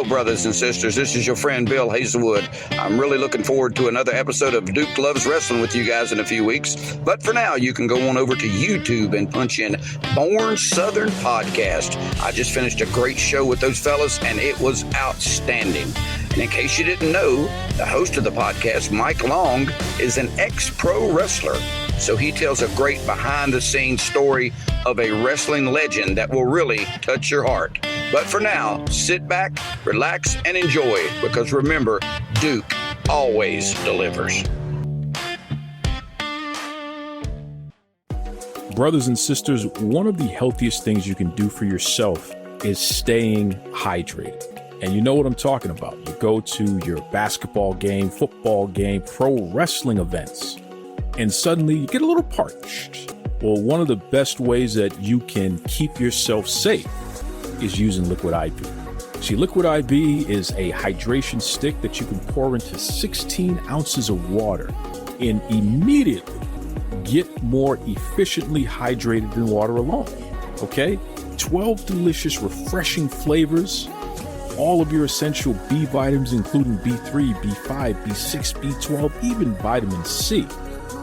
Hello, brothers and sisters. This is your friend Bill Hazelwood. I'm really looking forward to another episode of Duke Loves Wrestling with you guys in a few weeks. But for now, you can go on over to YouTube and punch in Born Southern Podcast. I just finished a great show with those fellas, and it was outstanding. And in case you didn't know, the host of the podcast, Mike Long, is an ex-pro wrestler. So he tells a great behind-the-scenes story of a wrestling legend that will really touch your heart. But for now, sit back, relax, and enjoy, because remember, Duke always delivers. Brothers and sisters, one of the healthiest things you can do for yourself is staying hydrated. And you know what I'm talking about. You go to your basketball game, football game, pro wrestling events, and suddenly you get a little parched. Well, one of the best ways that you can keep yourself safe is using Liquid IV. See, Liquid IV is a hydration stick that you can pour into 16 ounces of water and immediately get more efficiently hydrated than water alone. Okay? 12 delicious, refreshing flavors, all of your essential B vitamins, including B3, B5, B6, B12, even vitamin C.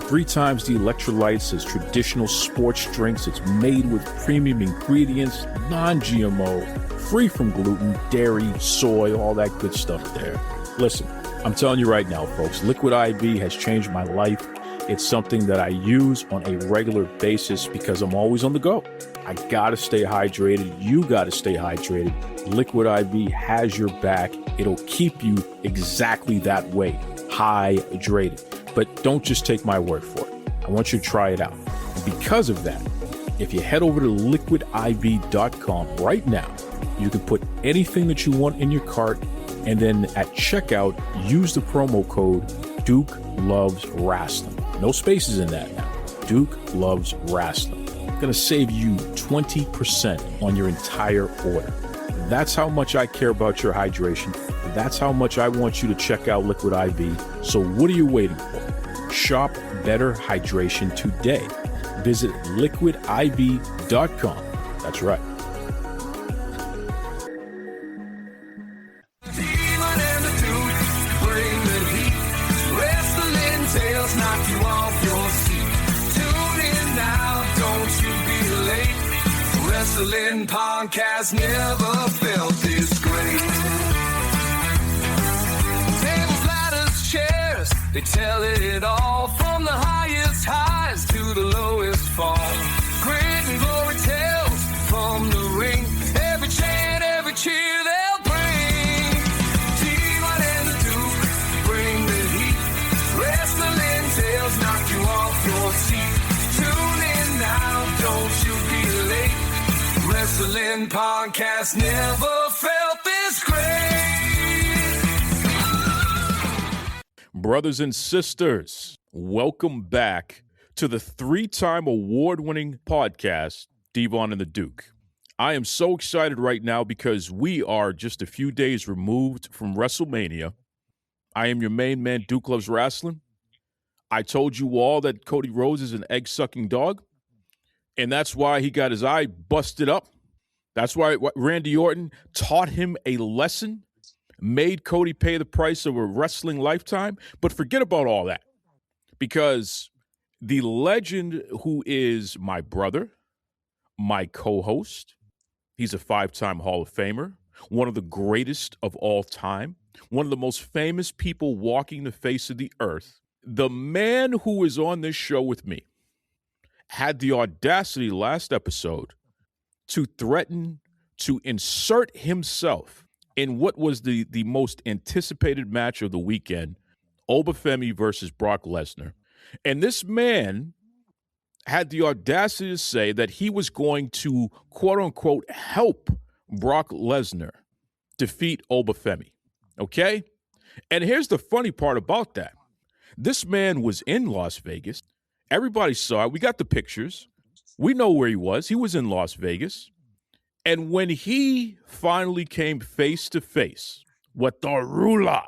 3 times the electrolytes as traditional sports drinks. It's made with premium ingredients, non-GMO, free from gluten, dairy, soy, all that good stuff there. Listen, I'm telling you right now, folks, Liquid IV has changed my life. It's something that I use on a regular basis because I'm always on the go. I gotta stay hydrated. You gotta stay hydrated. Liquid IV has your back. It'll keep you exactly that way, hydrated. But don't just take my word for it. I want you to try it out. And because of that, if you head over to liquidiv.com right now, you can put anything that you want in your cart, and then at checkout, use the promo code Duke Loves Wrestling. No spaces in that now. Duke Loves Wrestling. Going to save you 20% on your entire order. That's how much I care about your hydration. That's how much I want you to check out Liquid IV. So what are you waiting for? Shop better hydration today. Visit liquidiv.com. That's right. Devon and the Duke bring the heat. Wrestling tales knock you off your seat. Tune in now, don't you be late. Wrestling podcast never felt this great. Chairs, they tell it all, from the highest highs to the lowest fall. Great and glory tales from the ring. Every chant, every cheer they'll bring. Devon and the Duke bring the heat. Wrestling tales knock you off your seat. Tune in now, don't you be late. Wrestling podcast never felt this great. Brothers and sisters, welcome back to the 3-time award-winning podcast, Devon and the Duke. I am so excited right now because we are just a few days removed from WrestleMania. I am your main man, Duke Loves Wrestling. I told you all that Cody Rhodes is an egg-sucking dog, and that's why he got his eye busted up. That's why Randy Orton taught him a lesson, made Cody pay the price of a wrestling lifetime. But forget about all that, because the legend who is my brother, my co-host, he's a 5-time Hall of Famer, one of the greatest of all time, one of the most famous people walking the face of the earth. The man who is on this show with me had the audacity last episode to threaten to insert himself in what was the most anticipated match of the weekend, Oba Femi versus Brock Lesnar. And this man had the audacity to say that he was going to, quote-unquote, help Brock Lesnar defeat Oba Femi, okay? And here's the funny part about that. This man was in Las Vegas. Everybody saw it. We got the pictures. We know where he was. He was in Las Vegas. And when he finally came face to face with the ruler,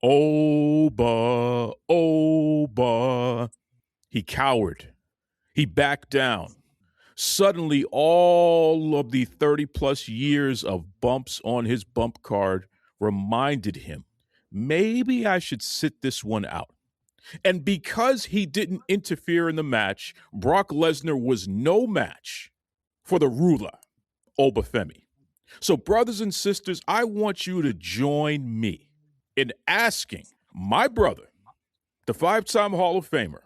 Oba, he cowered. He backed down. Suddenly, all of the 30-plus years of bumps on his bump card reminded him, maybe I should sit this one out. And because he didn't interfere in the match, Brock Lesnar was no match for the ruler, Oba Femi. So, brothers and sisters, I want you to join me in asking my brother, the 5-time Hall of Famer,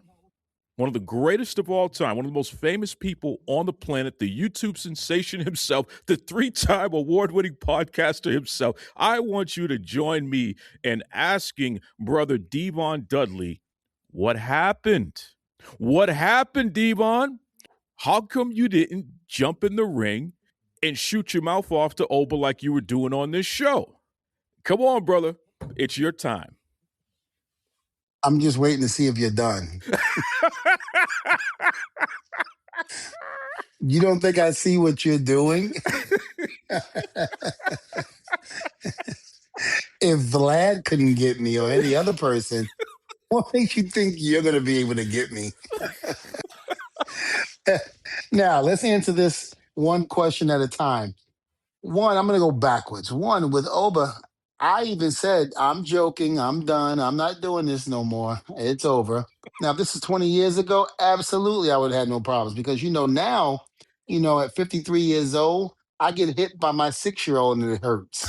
one of the greatest of all time, one of the most famous people on the planet, the YouTube sensation himself, the 3-time award-winning podcaster himself. I want you to join me in asking brother Devon Dudley, what happened? What happened, Devon? How come you didn't jump in the ring and shoot your mouth off to Oba like you were doing on this show? Come on, brother. It's your time. I'm just waiting to see if you're done. You don't think I see what you're doing? If Vlad couldn't get me or any other person, what makes you think you're going to be able to get me? Now, let's answer this one question at a time. One, I'm going to go backwards. One, with Oba, I even said, I'm joking. I'm done. I'm not doing this no more. It's over. Now, if this is 20 years ago, absolutely, I would have had no problems because, now, at 53 years old, I get hit by my 6-year-old and it hurts.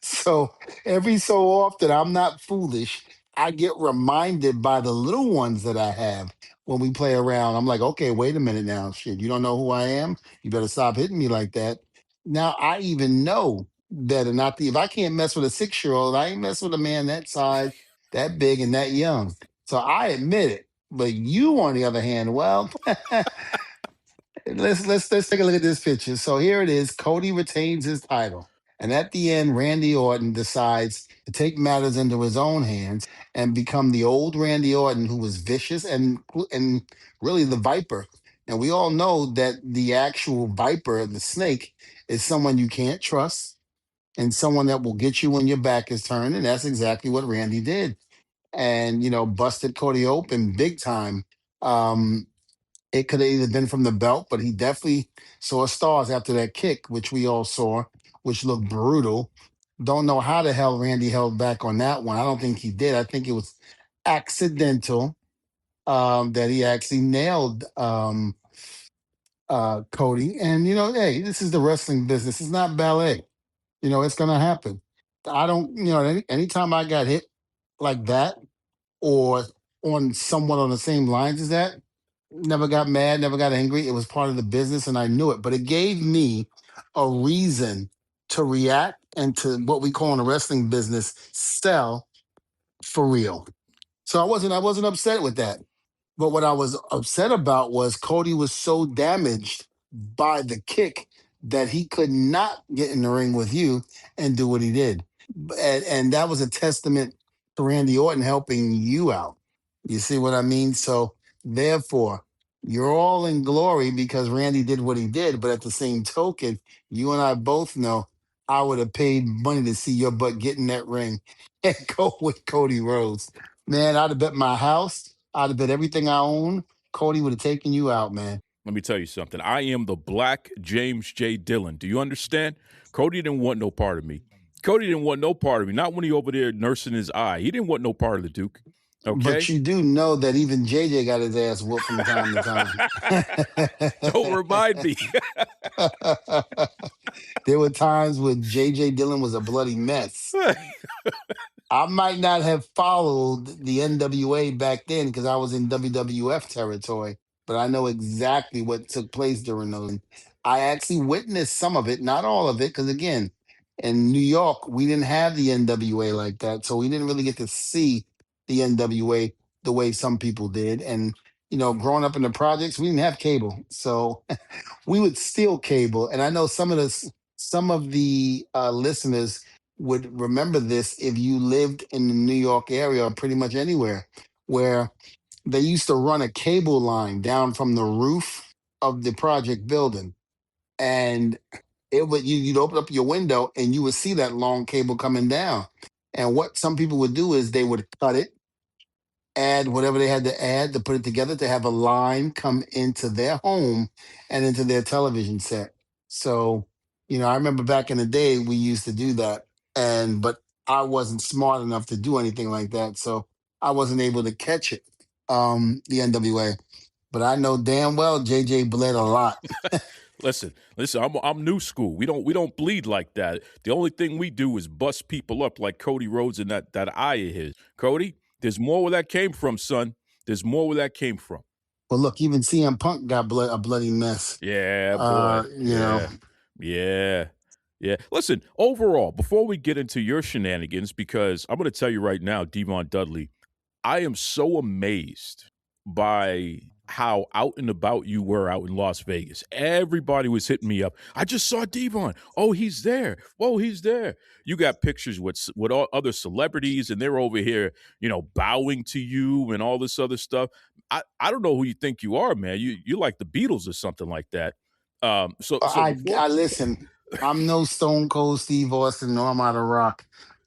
So every so often, I'm not foolish. I get reminded by the little ones that I have when we play around. I'm like, okay, wait a minute now. Shit, you don't know who I am? You better stop hitting me like that. Now I even know better not to. If I can't mess with a 6-year-old, I ain't mess with a man that size, that big, and that young. So I admit it. But you, on the other hand, well, let's take a look at this picture. So here it is. Cody retains his title. And at the end, Randy Orton decides to take matters into his own hands and become the old Randy Orton who was vicious and really the Viper. And we all know that the actual Viper, the snake, is someone you can't trust and someone that will get you when your back is turned. And that's exactly what Randy did. And, busted Cody open big time. It could have either been from the belt, but he definitely saw stars after that kick, which we all saw, which looked brutal. Don't know how the hell Randy held back on that one. I don't think he did. I think it was accidental that he actually nailed Cody. And, hey, this is the wrestling business. It's not ballet. It's going to happen. I don't, anytime I got hit like that or on someone on the same lines as that, never got mad, never got angry. It was part of the business and I knew it. But it gave me a reason to react and to what we call in the wrestling business, sell for real. So I wasn't upset with that. But what I was upset about was Cody was so damaged by the kick that he could not get in the ring with you and do what he did. And that was a testament to Randy Orton helping you out. You see what I mean? So therefore, you're all in glory because Randy did what he did. But at the same token, you and I both know I would have paid money to see your butt get in that ring and go with Cody Rhodes. Man, I'd have bet my house. I'd have bet everything I own. Cody would have taken you out, man. Let me tell you something. I am the Black James J. Dillon. Do you understand? Cody didn't want no part of me. Cody didn't want no part of me. Not when he over there nursing his eye. He didn't want no part of the Duke. Okay? But you do know that even JJ got his ass whooped from time to time. Don't remind me. There were times when JJ Dillon was a bloody mess. I might not have followed the NWA back then because I was in WWF territory, but I know exactly what took place during those. I actually witnessed some of it, not all of it, because again, in New York, we didn't have the NWA like that. So we didn't really get to see the NWA the way some people did. And, growing up in the projects, we didn't have cable. So we would steal cable. And I know some of the listeners would remember this if you lived in the New York area or pretty much anywhere where they used to run a cable line down from the roof of the project building. And you'd open up your window and you would see that long cable coming down. And what some people would do is they would cut it, add whatever they had to add to put it together to have a line come into their home and into their television set. So, I remember back in the day we used to do that. But I wasn't smart enough to do anything like that, so I wasn't able to catch it. The NWA, but I know damn well JJ bled a lot. Listen. I'm new school. We don't bleed like that. The only thing we do is bust people up like Cody Rhodes and that eye of his. Cody, there's more where that came from, son. There's more where that came from. But look, even CM Punk got a bloody mess. Yeah, boy. You know, Yeah. Listen, overall, before we get into your shenanigans, because I'm going to tell you right now, Devon Dudley, I am so amazed by how out and about you were out in Las Vegas. Everybody was hitting me up. I just saw Devon. Oh, he's there. Whoa, he's there. You got pictures with all other celebrities, and they're over here, bowing to you and all this other stuff. I don't know who you think you are, man. You're like the Beatles or something like that. So before. I listen. I'm no Stone Cold Steve Austin, nor am I The Rock.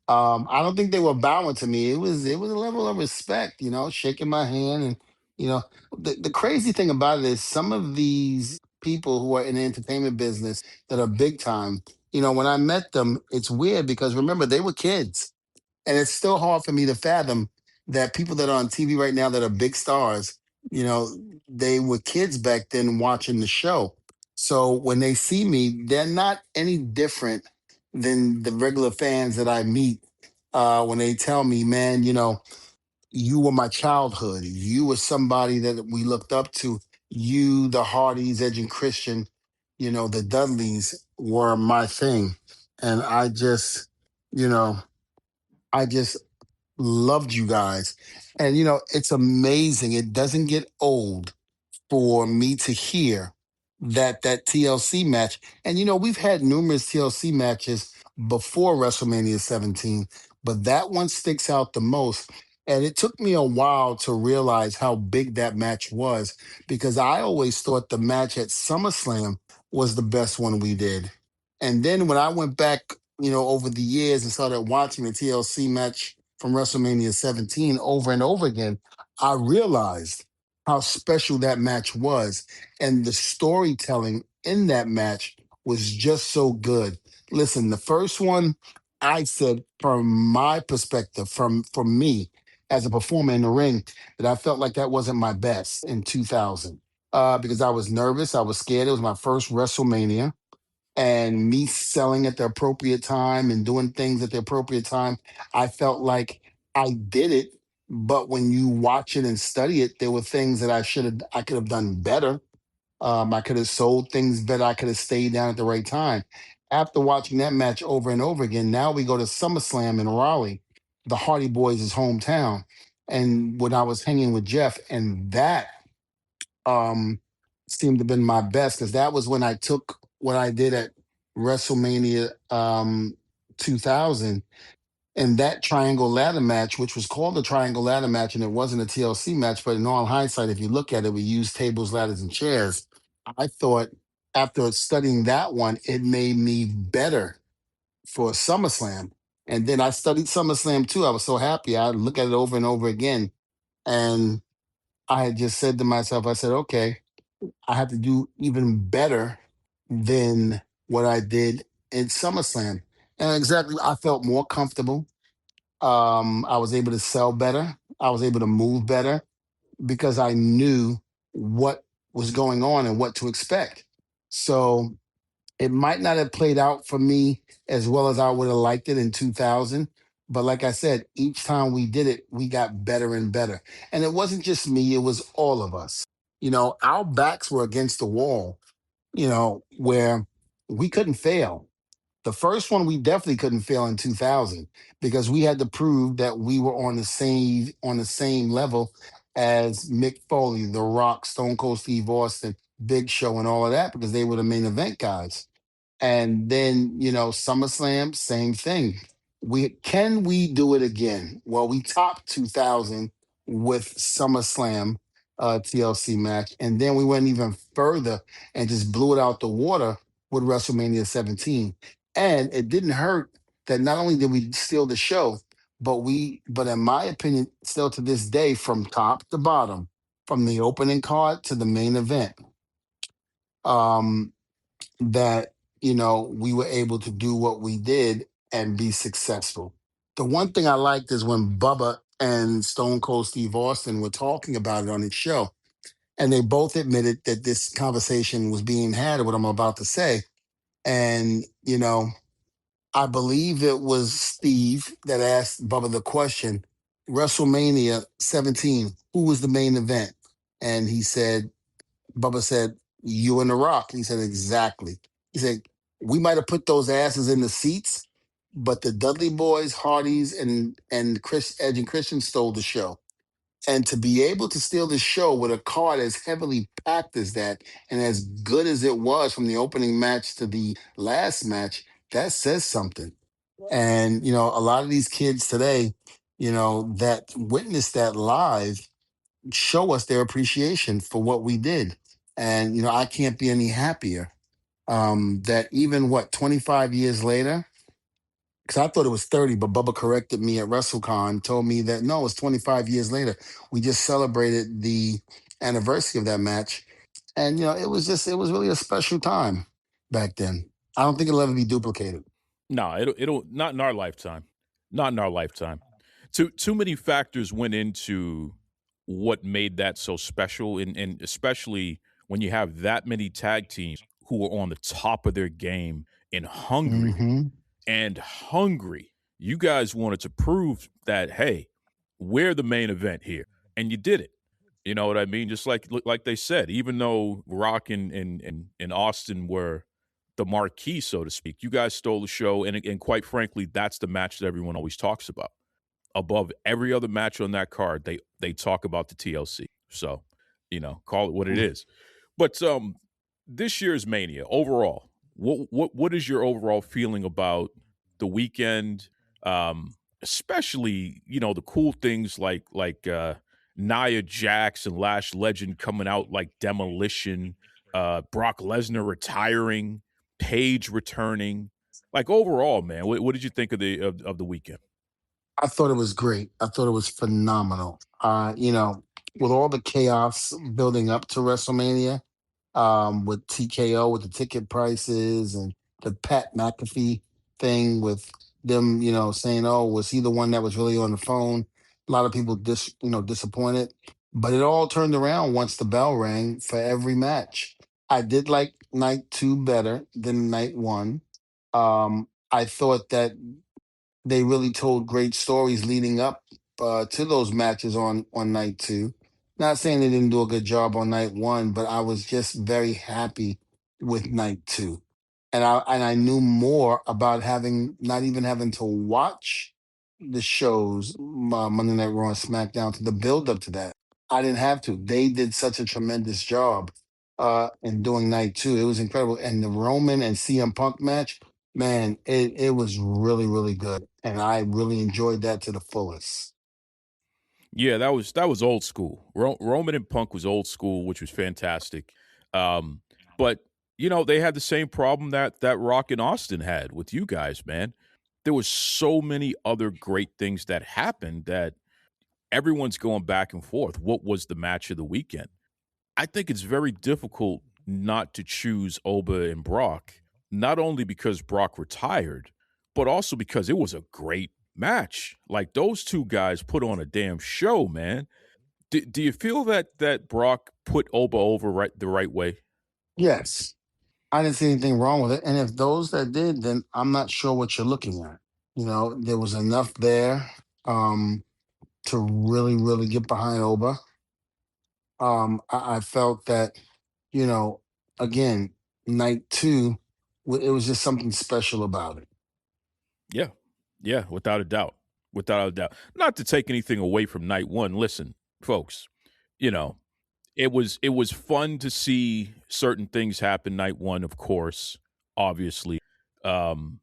I don't think they were bowing to me. It was a level of respect, shaking my hand, and you know, the crazy thing about it is some of these people who are in the entertainment business that are big time. When I met them, it's weird because remember they were kids. And it's still hard for me to fathom that people that are on TV right now that are big stars, you know, they were kids back then watching the show. So when they see me, they're not any different than the regular fans that I meet when they tell me, man, you were my childhood. You were somebody that we looked up to. You, the Hardys, Edge and Christian, the Dudleys were my thing. And you know, I just loved you guys. And it's amazing. It doesn't get old for me to hear that TLC match. And we've had numerous TLC matches before WrestleMania 17, but that one sticks out the most. And it took me a while to realize how big that match was because I always thought the match at SummerSlam was the best one we did. And then when I went back, over the years and started watching the TLC match from WrestleMania 17 over and over again, I realized how special that match was. And the storytelling in that match was just so good. Listen, the first one, I said from my perspective, from me as a performer in the ring, that I felt like that wasn't my best in 2000 because I was nervous. I was scared. It was my first WrestleMania and me selling at the appropriate time and doing things at the appropriate time, I felt like I did it. But when you watch it and study it, there were things that I could have done better. I could have sold things better. I could have stayed down at the right time. After watching that match over and over again, now we go to SummerSlam in Raleigh, the Hardy Boys' hometown. And when I was hanging with Jeff, and that um seemed to have been my best because that was when I took what I did at WrestleMania 2000 and that triangle ladder match, which was called the triangle ladder match, and it wasn't a TLC match, but in all hindsight, if you look at it, we used tables, ladders, and chairs. I thought after studying that one, it made me better for SummerSlam. And then I studied SummerSlam too. I was so happy. I look at it over and over again. And I had just said to myself, I said, okay, I have to do even better than what I did in SummerSlam. And exactly, I felt more comfortable. I was able to sell better. I was able to move better because I knew what was going on and what to expect. So it might not have played out for me as well as I would have liked it in 2000. But like I said, each time we did it, we got better and better. And it wasn't just me, it was all of us. Our backs were against the wall, where we couldn't fail. The first one we definitely couldn't fail in 2000 because we had to prove that we were on the same level as Mick Foley, The Rock, Stone Cold Steve Austin, Big Show, and all of that because they were the main event guys. And then, SummerSlam, same thing. We do it again? Well, we topped 2000 with SummerSlam TLC match, and then we went even further and just blew it out the water with WrestleMania 17. And it didn't hurt that not only did we steal the show, but in my opinion, still to this day, from top to bottom, from the opening card to the main event, um, that we were able to do what we did and be successful. The one thing I liked is when Bubba and Stone Cold Steve Austin were talking about it on his show, and they both admitted that this conversation was being had, what I'm about to say. And, I believe it was Steve that asked Bubba the question, WrestleMania 17, who was the main event? And Bubba said, you and The Rock. He said, exactly. He said, we might have put those asses in the seats, but the Dudley Boys, Hardys, and Chris Edge and Christian stole the show. And to be able to steal the show with a card as heavily packed as that and as good as it was from the opening match to the last match, that says something. And, a lot of these kids today, that witnessed that live show us their appreciation for what we did. And, I can't be any happier that even 25 years later, because I thought it was 30, but Bubba corrected me at WrestleCon, told me that no, it's 25 years later. We just celebrated the anniversary of that match. And, it was really a special time back then. I don't think it'll ever be duplicated. No, it'll not in our lifetime. Not in our lifetime. Too many factors went into what made that so special, and especially when you have that many tag teams who are on the top of their game and hungry. Mm-hmm. And hungry. You guys wanted to prove that, hey, we're the main event here. And you did it. You know what I mean? Just like they said, even though Rock and Austin were the marquee, so to speak, you guys stole the show. And quite frankly, that's the match that everyone always talks about. Above every other match on that card, they talk about the TLC. So, call it what it is. But this year's Mania, overall, what is your overall feeling about the weekend? Especially, the cool things like Nia Jax and Lash Legend coming out like Demolition, Brock Lesnar retiring, Paige returning. Like overall, man, what did you think of the weekend? I thought it was great. I thought it was phenomenal. With all the chaos building up to WrestleMania, with TKO, with the ticket prices and the Pat McAfee thing with them, saying, "Oh, was he the one that was really on the phone?" A lot of people disappointed, but it all turned around once the bell rang for every match. I did like night 2 better than night 1. I thought that they really told great stories leading up to those matches on night 2. Not saying they didn't do a good job on night 1, but I was just very happy with night 2, and I knew more about not even having to watch the shows, Monday Night Raw and SmackDown, to the build up to that. I didn't have to. They did such a tremendous job in doing night 2. It was incredible, and the Roman and CM Punk match. Man, it was really, really good, and I really enjoyed that to the fullest. Yeah, that was old school. Roman and Punk was old school, which was fantastic. But they had the same problem that Rock and Austin had with you guys, man. There was so many other great things that happened that everyone's going back and forth. What was the match of the weekend? I think it's very difficult not to choose Oba and Brock, not only because Brock retired, but also because it was a great match. Like those two guys put on a damn show, man. Do you feel that Brock put Oba over the right way? Yes, I didn't see anything wrong with it, and if those that did, then I'm not sure what you're looking at. There was enough there to really, really get behind Oba. I felt that, you know, again, night 2, it was just something special about it. Yeah. Yeah, without a doubt. Without a doubt. Not to take anything away from night 1. Listen, folks, you know, it was fun to see certain things happen night 1, of course, obviously. Um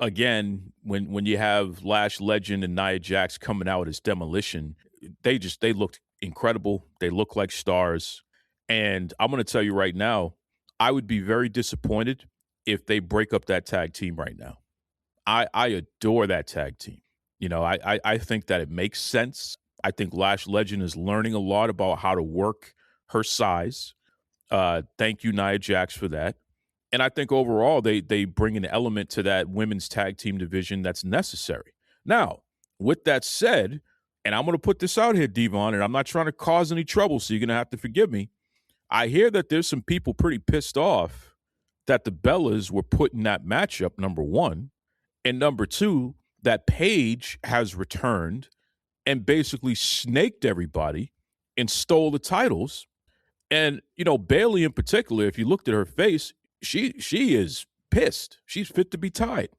Again, when you have Lash Legend and Nia Jax coming out as Demolition, they looked incredible. They look like stars. And I'm going to tell you right now, I would be very disappointed if they break up that tag team right now. I adore that tag team. I think that it makes sense. I think Lash Legend is learning a lot about how to work her size. Thank you, Nia Jax, for that. And I think overall they bring an element to that women's tag team division that's necessary. Now, With that said, and I'm going to put this out here, Devon, and I'm not trying to cause any trouble, so you're going to have to forgive me. I hear that there's some people pretty pissed off that the Bellas were put in that matchup, number one. And number two, that Paige has returned and basically snaked everybody and stole the titles. And, Bailey in particular, if you looked at her face, she is pissed. She's fit to be tied.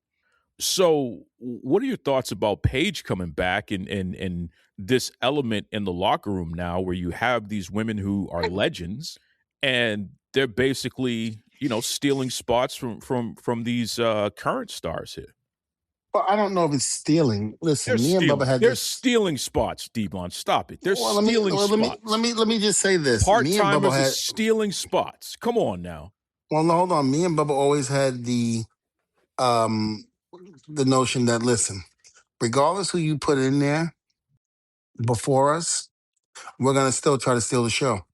So what are your thoughts about Paige coming back and this element in the locker room now where you have these women who are legends and they're basically, stealing spots from these current stars here? Well, I don't know if it's stealing. Listen, They're me and stealing. Bubba had They're this. stealing spots, Devon. Stop it. They're Well, stealing spots. let me just say this. Me and Bubba Part-timers are had. stealing spots. Come on now. Well, no, hold on. Me and Bubba always had the notion that, listen, regardless who you put in there before us, we're gonna still try to steal the show.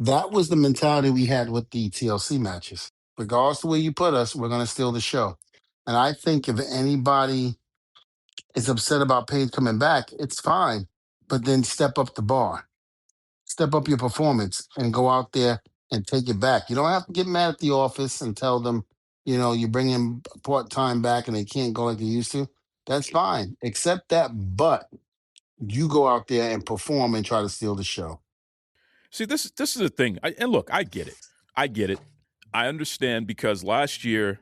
That was the mentality we had with the TLC matches. Regardless of where you put us, we're gonna steal the show. And I think if anybody is upset about Paige coming back, it's fine. But then step up the bar, step up your performance, and go out there and take it back. You don't have to get mad at the office and tell them, you bring in part time back and they can't go like they used to. That's fine. Accept that, but you go out there and perform and try to steal the show. See, this is the thing. And look, I get it. I understand because last year,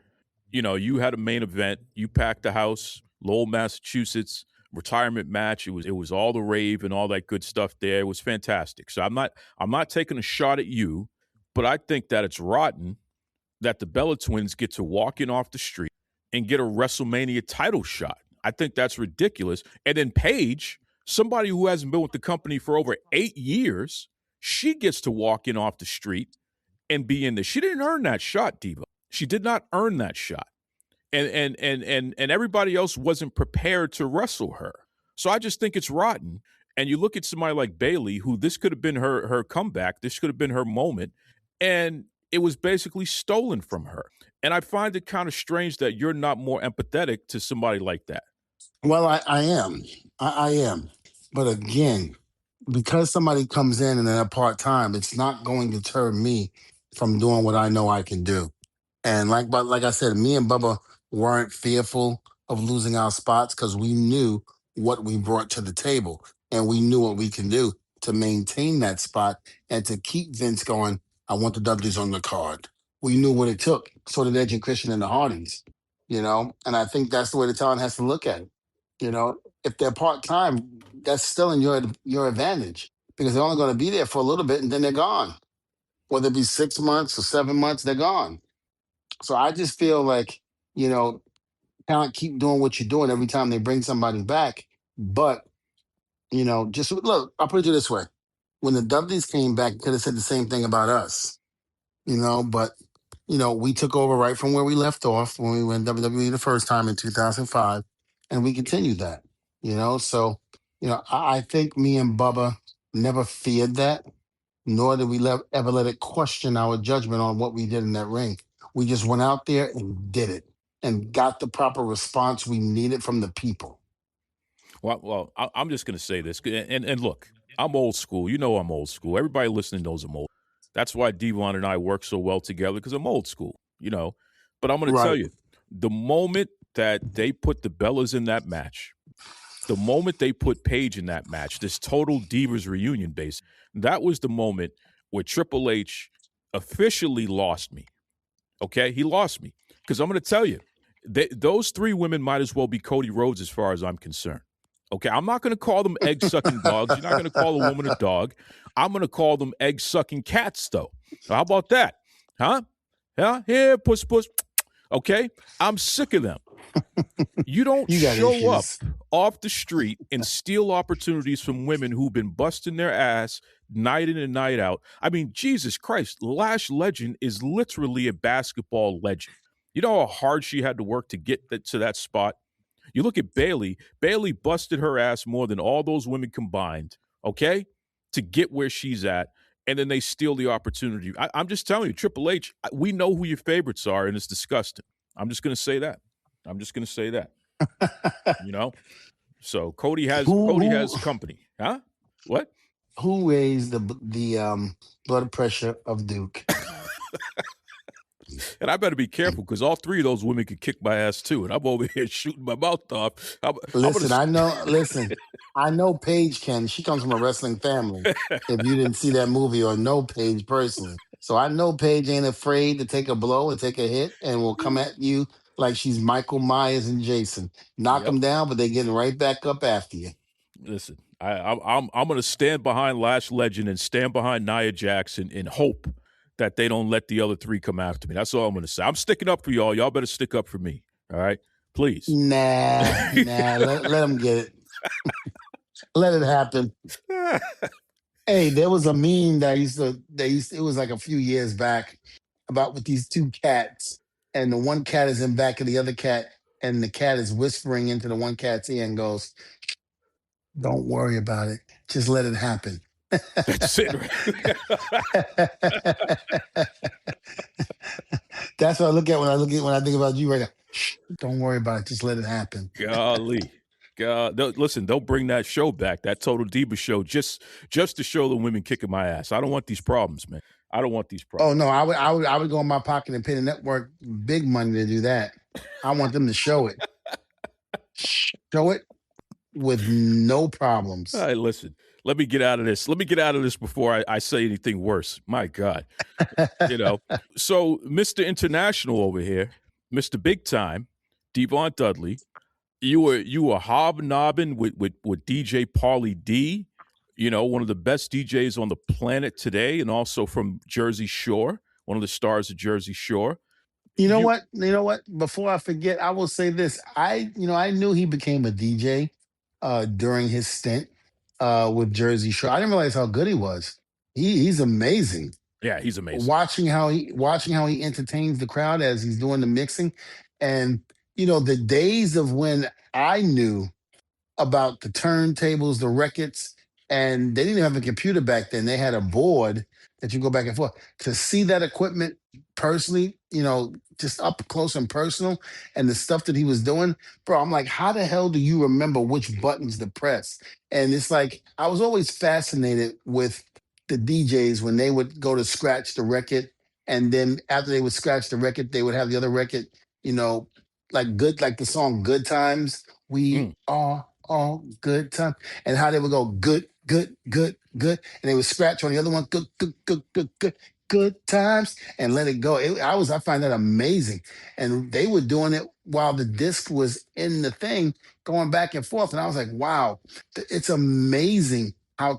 you had a main event. You packed the house, Lowell, Massachusetts, retirement match. It was all the rave and all that good stuff there. It was fantastic. So I'm not taking a shot at you, but I think that it's rotten that the Bella Twins get to walk in off the street and get a WrestleMania title shot. I think that's ridiculous. And then Paige, somebody who hasn't been with the company for over 8 years, she gets to walk in off the street and be in there. She didn't earn that shot, Diva. She did not earn that shot. And everybody else wasn't prepared to wrestle her. So I just think it's rotten. And you look at somebody like Bailey, who this could have been her comeback. This could have been her moment. And it was basically stolen from her. And I find it kind of strange that you're not more empathetic to somebody like that. Well, I am. I am. But again, because somebody comes in and they're part-time, it's not going to deter me from doing what I know I can do. And like I said, me and Bubba weren't fearful of losing our spots because we knew what we brought to the table and we knew what we can do to maintain that spot and to keep Vince going, I want the W's on the card. We knew what it took. So did Edge and Christian and the Hardys, and I think that's the way the talent has to look at it. If they're part-time, that's still in your advantage because they're only going to be there for a little bit and then they're gone. Whether it be 6 months or 7 months, they're gone. So I just feel like, talent keep doing what you're doing every time they bring somebody back. But, just look, I'll put it this way. When the Dudleys came back, you could have said the same thing about us, but, we took over right from where we left off when we went WWE the first time in 2005, and we continued that, So, I think me and Bubba never feared that, nor did we ever let it question our judgment on what we did in that ring. We just went out there and did it and got the proper response we needed from the people. Well, I'm just going to say this. And look, I'm old school. I'm old school. Everybody listening knows I'm old. That's why Devon and I work so well together because I'm old school, But I'm going to tell you, the moment that they put the Bellas in that match, the moment they put Paige in that match, this total Divas reunion base, that was the moment where Triple H officially lost me. Okay? He lost me. Because I'm going to tell you, those three women might as well be Cody Rhodes as far as I'm concerned. Okay? I'm not going to call them egg-sucking dogs. You're not going to call a woman a dog. I'm going to call them egg-sucking cats, though. How about that? Huh? Yeah? Here, puss. Okay? I'm sick of them. You don't show up off the street and steal opportunities from women who've been busting their ass night in and night out. I mean, Jesus Christ, Lash Legend is literally a basketball legend. You know how hard she had to work to get to that spot? You look at Bailey. Bailey busted her ass more than all those women combined, okay, to get where she's at, and then they steal the opportunity. I'm just telling you, Triple H, we know who your favorites are, and it's disgusting. I'm just going to say that. So Cody has Who company, huh? What? who raised the blood pressure of Duke? And I better be careful because all three of those women could kick my ass too, and I'm over here shooting my mouth off. I'm gonna. Listen, I know Paige can. She comes from a wrestling family. If you didn't see that movie or know Paige personally. So I know Paige ain't afraid to take a blow and take a hit and will come at you like she's Michael Myers and Jason. Knock Yep. them down, but they getting right back up after you. Listen, I'm gonna stand behind Lash Legend and stand behind Nia Jackson and hope that they don't let the other three come after me. That's all I'm gonna say. I'm sticking up for y'all. Y'all better stick up for me. All right, please. Nah, let them get it. Let it happen. Hey, there was a meme that it was like a few years back about with these two cats, and the one cat is in back of the other cat, and the cat is whispering into the one cat's ear and goes, "Don't worry about it. Just let it happen." That's it. That's what I look at when I think about you right now. Shh, don't worry about it. Just let it happen. Golly. God, listen, don't bring that show back, that Total Diva show, just to show the women kicking my ass. I don't want these problems, man. I don't want these Oh problems. no, I would go in my pocket and pay the network big money to do that. I want them to show it. Show it with no problems. All right, listen. Let me get out of this. Let me get out of this before I say anything worse. My God. So Mr. International over here, Mr. Big Time, Devon Dudley, you were hobnobbing with DJ Paulie D, one of the best DJs on the planet today, and also from Jersey Shore, one of the stars of Jersey Shore. You know what? Before I forget, I will say this. I knew he became a DJ during his stint with Jersey Shore. I didn't realize how good he was. He's amazing. Yeah, he's amazing. Watching how he entertains the crowd as he's doing the mixing, and the days of when I knew about the turntables, the records, and they didn't even have a computer back then. They had a board that you go back and forth. To see that equipment personally, just up close and personal, and the stuff that he was doing, bro, I'm like, how the hell do you remember which buttons to press? And it's like, I was always fascinated with the DJs when they would go to scratch the record, and then after they would scratch the record, they would have the other record, like the song Good Times. We are all good time, and how they would go good, good, good, good, and they would scratch on the other one, good, good, good, good, good, good times, and let it go. I find that amazing, and they were doing it while the disc was in the thing, going back and forth, and I was like, wow, it's amazing how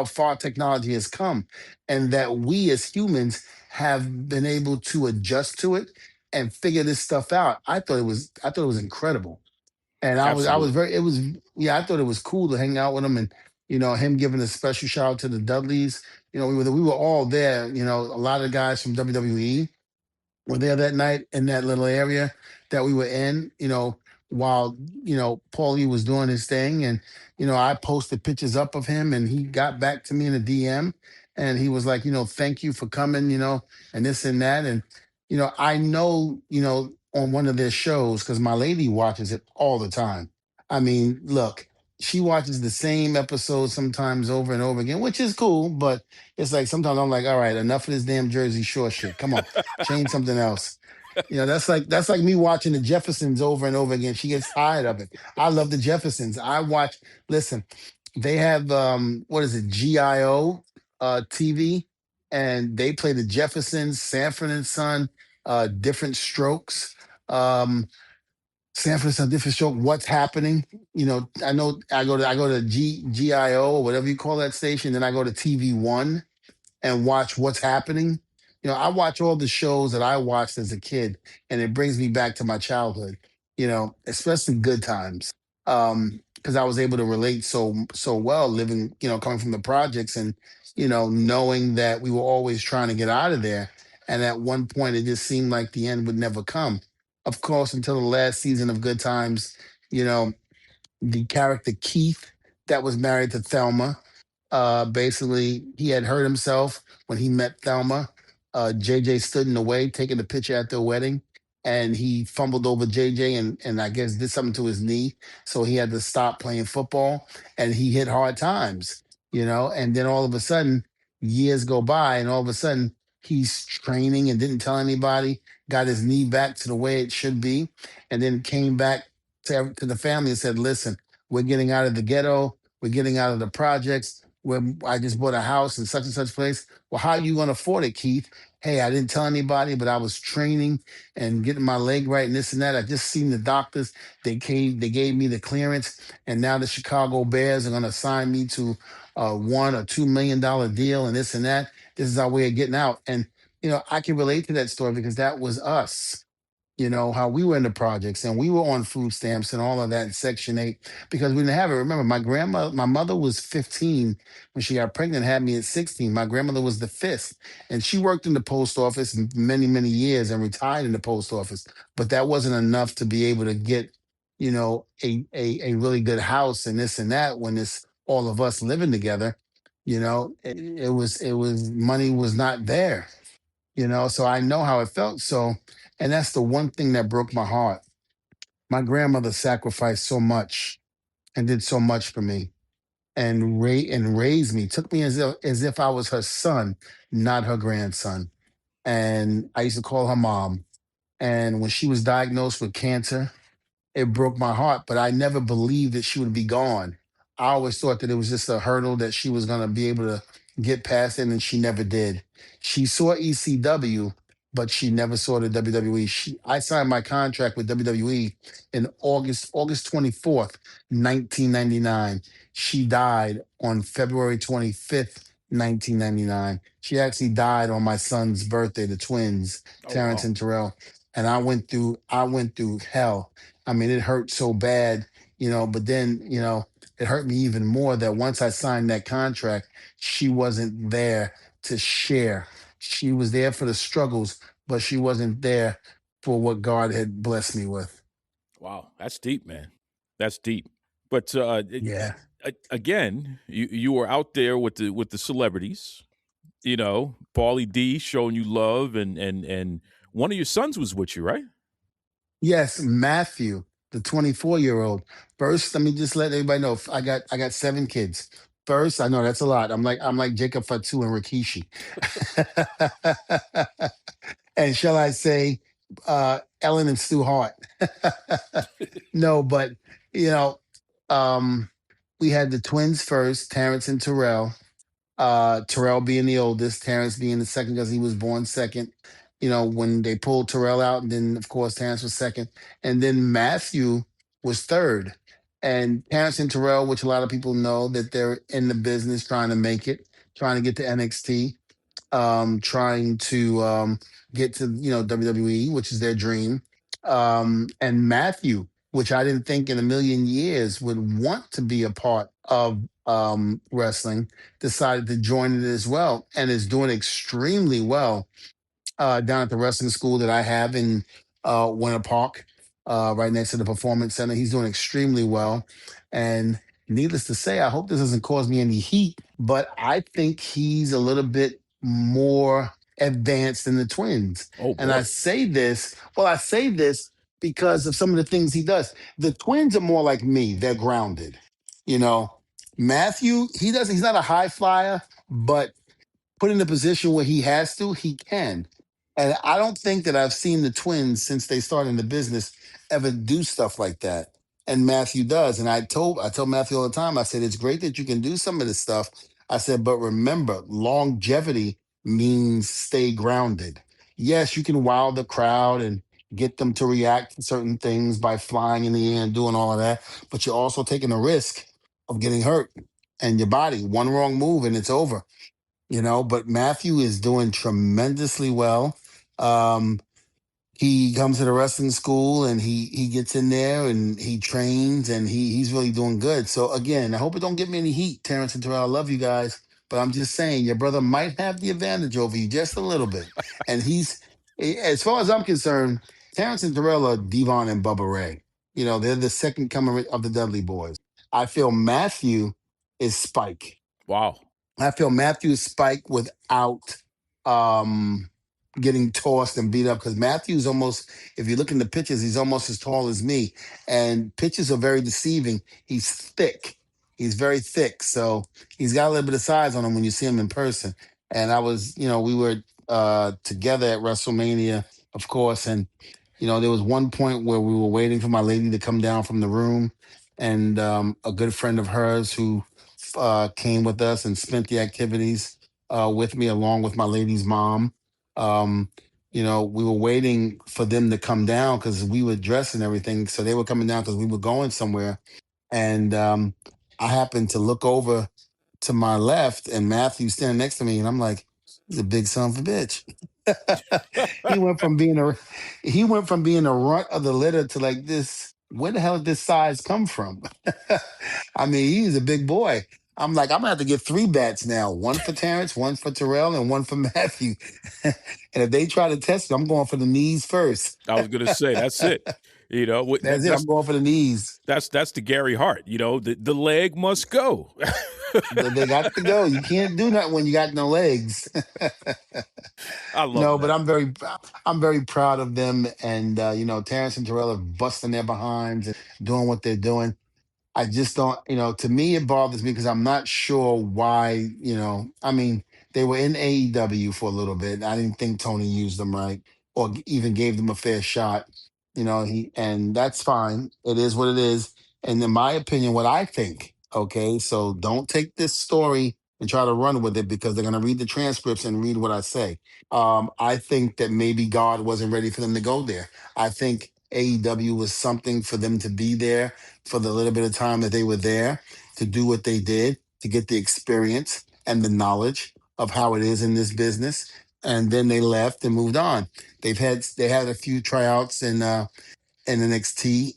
far technology has come, and that we as humans have been able to adjust to it and figure this stuff out. I thought it was incredible. And I was Absolutely. I thought it was cool to hang out with him, and him giving a special shout out to the Dudleys. We were all there. A lot of the guys from WWE were there that night in that little area that we were in, while, Paulie was doing his thing. And, I posted pictures up of him, and he got back to me in a DM, and he was like, thank you for coming, and this and that. And, I know, on one of their shows, because my lady watches it all the time. I mean, look, she watches the same episode sometimes over and over again, which is cool, but it's like sometimes I'm like, all right, enough of this damn Jersey Shore shit. Come on, change something else. That's like me watching the Jeffersons over and over again. She gets tired of it. I love the Jeffersons. Listen, they have what is it, GIO TV, and they play the Jeffersons, Sanford and Son, Different Strokes. Sanford and Son, Different Stroke, What's Happening? I know I go to GIO or whatever you call that station, then I go to TV1 and watch What's Happening. I watch all the shows that I watched as a kid, and it brings me back to my childhood, especially Good Times. Because I was able to relate so well living, coming from the projects, and, knowing that we were always trying to get out of there. And at one point it just seemed like the end would never come. Of course, until the last season of Good Times, the character Keith that was married to Thelma. Basically, he had hurt himself when he met Thelma. JJ stood in the way, taking the picture at their wedding. and he fumbled over JJ and I guess did something to his knee. So he had to stop playing football and he hit hard times, and then all of a sudden years go by and all of a sudden he's training and didn't tell anybody, got his knee back to the way it should be, and then came back to the family and said, listen, we're getting out of the ghetto. We're getting out of the projects. I just bought a house in such and such place. Well, how are you going to afford it, Keith? Hey, I didn't tell anybody, but I was training and getting my leg right and this and that. I just seen the doctors. They gave me the clearance, and now the Chicago Bears are going to sign me to a $1 or $2 million deal and this and that. This is our way of getting out. And I can relate to that story because that was us. How we were in the projects and we were on food stamps and all of that in Section 8 because we didn't have it. Remember, my mother was 15 when she got pregnant, had me at 16. My grandmother was the fifth, and she worked in the post office many, many years and retired in the post office. But that wasn't enough to be able to get, a really good house and this and that when it's all of us living together. It was money was not there, so I know how it felt. So, and that's the one thing that broke my heart. My grandmother sacrificed so much and did so much for me and raised me, took me as if I was her son, not her grandson. And I used to call her mom. And when she was diagnosed with cancer, it broke my heart, but I never believed that she would be gone. I always thought that it was just a hurdle that she was going to be able to get past it, and she never did. She saw ECW, but she never saw the WWE. I signed my contract with WWE in August 24th, 1999. She died on February 25th, 1999. She actually died on my son's birthday, the twins, Oh, Terrence wow. and Terrell. And I went through hell. I mean, it hurt so bad, but then, it hurt me even more that once I signed that contract, she wasn't there to share. She was there for the struggles, but she wasn't there for what God had blessed me with. Wow, that's deep, man. That's deep. But Yeah. again, you were out there with the celebrities. Paulie D showing you love, and one of your sons was with you, right? Yes, Matthew, the 24-year-old. First, let me just let everybody know I got 7 kids. First, I know that's a lot. I'm like Jacob Fatu and Rikishi. And shall I say, Ellen and Stu Hart. No, but you know, um, we had the twins first, Terrence and Terrell. Terrell being the oldest, Terrence being the second because he was born second. When they pulled Terrell out, and then of course Terrence was second, and then Matthew was third. And Terrence and Terrell, which a lot of people know that they're in the business trying to make it, trying to get to NXT, trying to get to WWE, which is their dream. And Matthew, which I didn't think in a million years would want to be a part of wrestling, decided to join it as well, and is doing extremely well down at the wrestling school that I have in Winter Park, right next to the Performance Center. He's doing extremely well. And needless to say, I hope this doesn't cause me any heat, but I think he's a little bit more advanced than the twins. Oh And I boy. say this, because of some of the things he does. The twins are more like me, they're grounded. You know, Matthew, he's not a high flyer, but put in a position where he has to, he can. And I don't think that I've seen the twins since they started in the business ever do stuff like that. And Matthew does. And I told Matthew all the time, I said, it's great that you can do some of this stuff. I said, but remember, longevity means stay grounded. Yes, you can wow the crowd and get them to react to certain things by flying in the air and doing all of that, but you're also taking a risk of getting hurt and your body. One wrong move and it's over. But Matthew is doing tremendously well. Um, he comes to the wrestling school and he gets in there and he trains and he's really doing good. So again, I hope it don't give me any heat, Terrence and Terrell. I love you guys, but I'm just saying your brother might have the advantage over you just a little bit. And as far as I'm concerned, Terrence and Terrell are Devon and Bubba Ray. They're the second coming of the Dudley Boys. I feel Matthew is Spike. Wow. I feel Matthew is Spike without um getting tossed and beat up because Matthew's almost, if you look in the pictures, he's almost as tall as me. And pictures are very deceiving. He's thick. He's very thick. So he's got a little bit of size on him when you see him in person. And I was, we were together at WrestleMania, of course. And, there was one point where we were waiting for my lady to come down from the room. And a good friend of hers who came with us and spent the activities with me along with my lady's mom. um, we were waiting for them to come down because we were dressed and everything. So they were coming down because we were going somewhere. And I happened to look over to my left and Matthew's standing next to me. And I'm like, he's a big son of a bitch. he went from being a he went from being a runt of the litter to like this. Where the hell did this size come from? I mean, he's a big boy. I'm like, I'm gonna have to get 3 bats now. One for Terrence, one for Terrell, and one for Matthew. And if they try to test me, I'm going for the knees first. I was going to say, that's it. That's it. I'm going for the knees. That's the Gary Hart. The leg must go. They got to go. You can't do that when you got no legs. I love But I'm very proud of them. And Terrence and Terrell are busting their behinds and doing what they're doing. I just don't, to me, it bothers me because I'm not sure why, I mean, they were in AEW for a little bit. I didn't think Tony used them right or even gave them a fair shot. And that's fine. It is what it is. And in my opinion, what I think, okay, so don't take this story and try to run with it because they're going to read the transcripts and read what I say. I think that maybe God wasn't ready for them to go there. I think AEW was something for them to be there for the little bit of time that they were there to do what they did, to get the experience and the knowledge of how it is in this business. And then they left and moved on. They had a few tryouts in NXT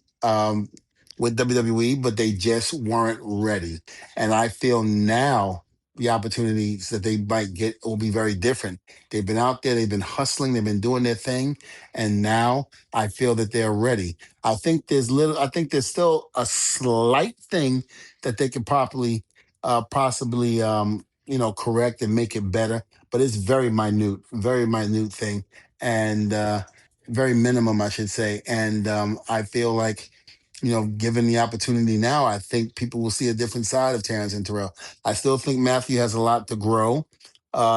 with WWE, but they just weren't ready. And I feel now the opportunities that they might get will be very different. They've been out there, they've been hustling, they've been doing their thing, and now I feel that they're ready. I think there's still a slight thing that they could possibly correct and make it better, but it's very minute thing, and very minimum, I should say. And I feel like, given the opportunity now, I think people will see a different side of Terrence and Terrell. I still think Matthew has a lot to grow,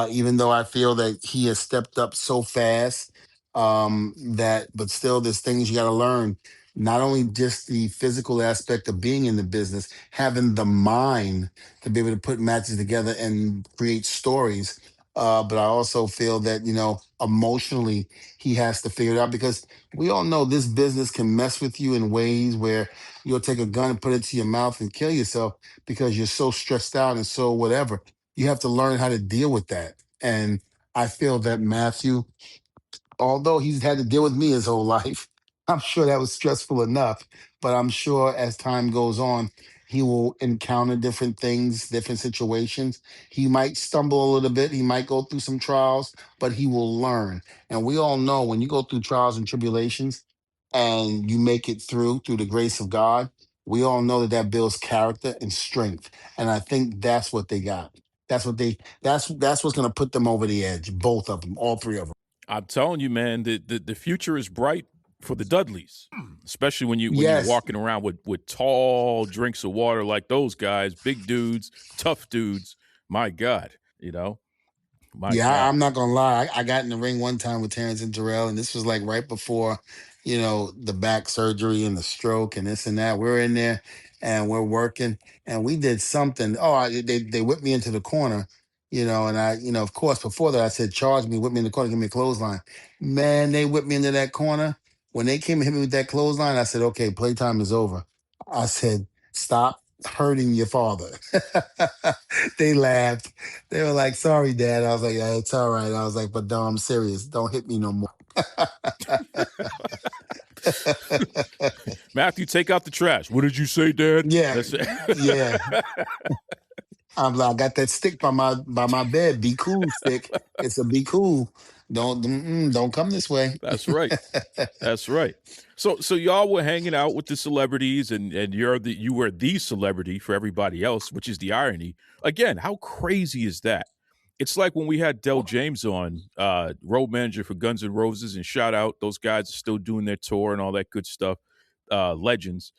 even though I feel that he has stepped up so fast, but still there's things you got to learn. Not only just the physical aspect of being in the business, having the mind to be able to put matches together and create stories. But I also feel that, emotionally, he has to figure it out because we all know this business can mess with you in ways where you'll take a gun and put it to your mouth and kill yourself because you're so stressed out and so whatever. You have to learn how to deal with that. And I feel that Matthew, although he's had to deal with me his whole life, I'm sure that was stressful enough. But I'm sure as time goes on, he will encounter different things, different situations. He might stumble a little bit. He might go through some trials, but he will learn. And we all know when you go through trials and tribulations and you make it through the grace of God, we all know that builds character and strength. And I think that's what they got. That's what's going to put them over the edge. Both of them, all 3 of them. I'm telling you, man, the future is bright for the Dudleys, especially when you're walking around with tall drinks of water like those guys, big dudes, tough dudes. My God, God. I'm not gonna lie. I got in the ring one time with Terrence and Terrell, and this was like right before, the back surgery and the stroke and this and that. We're in there and we're working, and we did something. They whipped me into the corner, and I, of course, before that I said, charge me, whip me in the corner, give me a clothesline. Man, they whipped me into that corner. When they came and hit me with that clothesline, I said, okay, playtime is over. I said, stop hurting your father. They laughed. They were like, sorry, Dad. I was like, yeah, it's all right. I was like, but no, I'm serious. Don't hit me no more. Matthew, take out the trash. What did you say, Dad? Yeah. Yeah. I'm like, I got that stick by my bed. Be cool, stick. It's a be cool. Don't come this way. That's right. That's right. So y'all were hanging out with the celebrities, and you were the celebrity for everybody else, which is the irony. Again, how crazy is that? It's like when we had Del James on, road manager for Guns N' Roses, and shout out, those guys are still doing their tour and all that good stuff. Legends.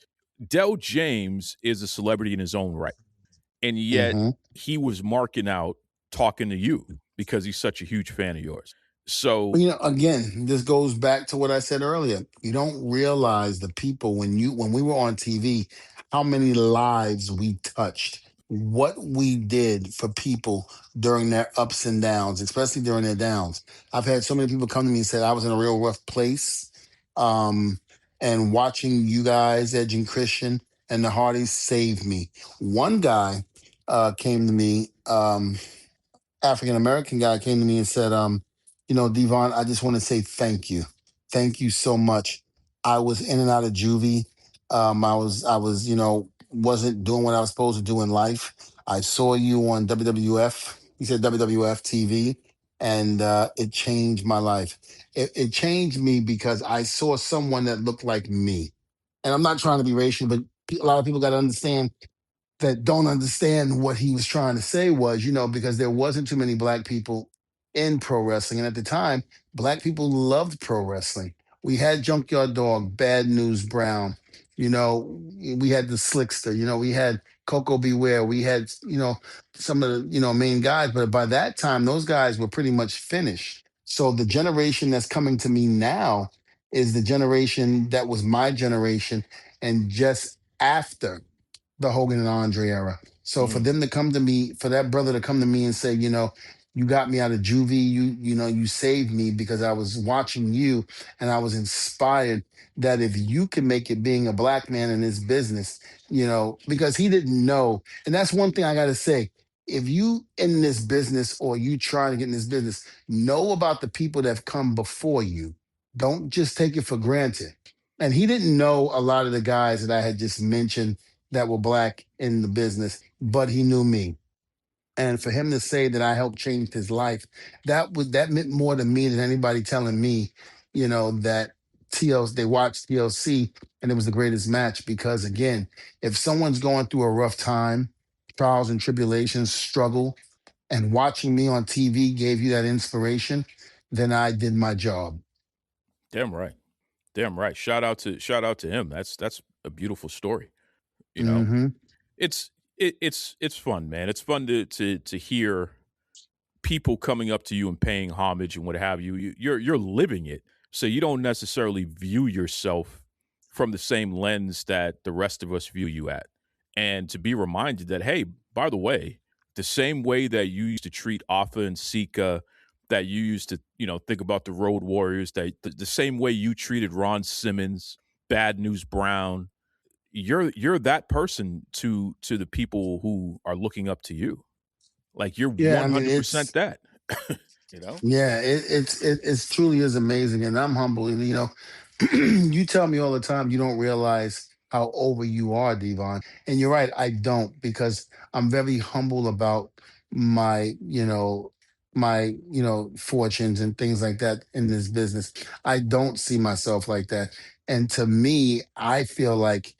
Del James is a celebrity in his own right, and yet Mm-hmm. he was marking out talking to you because he's such a huge fan of yours. So You know, again, this goes back to what I said earlier. You don't realize the people when we were on TV, how many lives we touched, what we did for people during their ups and downs, especially during their downs. I've had so many people come to me and said I was in a real rough place. Um, and watching you guys, Edge and Christian and the Hardys saved me. One guy came to me. African American guy came to me and said, Devon, I just want to say thank you. Thank you so much. I was in and out of juvie. I was, wasn't doing what I was supposed to do in life. I saw you on WWF. He said WWF TV, and it changed my life. It changed me because I saw someone that looked like me. And I'm not trying to be racial, but a lot of people got to understand that don't understand what he was trying to say was, because there wasn't too many black people in pro wrestling. And at the time, black people loved pro wrestling. We had Junkyard Dog, Bad News Brown, we had the Slickster, we had Coco Beware, we had, some of the, main guys. But by that time, those guys were pretty much finished. So the generation that's coming to me now is the generation that was my generation and just after the Hogan and Andre era. So for mm, them to come to me, for that brother to come to me and say, you got me out of juvie, you saved me because I was watching you and I was inspired that if you can make it being a black man in this business, because he didn't know. And that's one thing I got to say. If you in this business or you trying to get in this business, know about the people that have come before you. Don't just take it for granted. And he didn't know a lot of the guys that I had just mentioned that were black in the business, but he knew me. And for him to say that I helped change his life, that meant more to me than anybody telling me, that TLC they watched TLC and it was the greatest match. Because again, if someone's going through a rough time, trials and tribulations, struggle, and watching me on TV gave you that inspiration, then I did my job. damn right. Damn right. Shout out to him. That's a beautiful story. You know, Hmm. it's fun, man. It's fun to hear people coming up to you and paying homage and what have you. You're living it, so you don't necessarily view yourself from the same lens that the rest of us view you at. And to be reminded that, hey, by the way, the same way that you used to treat Alpha and Sika, that you used to think about the Road Warriors, that the same way you treated Ron Simmons, Bad News Brown, you're that person to the people who are looking up to you. Like you're Yeah, I mean 100% that. you know? yeah, it's truly is amazing, and I'm humble. And you tell me all the time you don't realize how over you are, Devon, and you're right. I don't because I'm very humble about my, fortunes and things like that in this business. I don't see myself like that, and to me, I feel like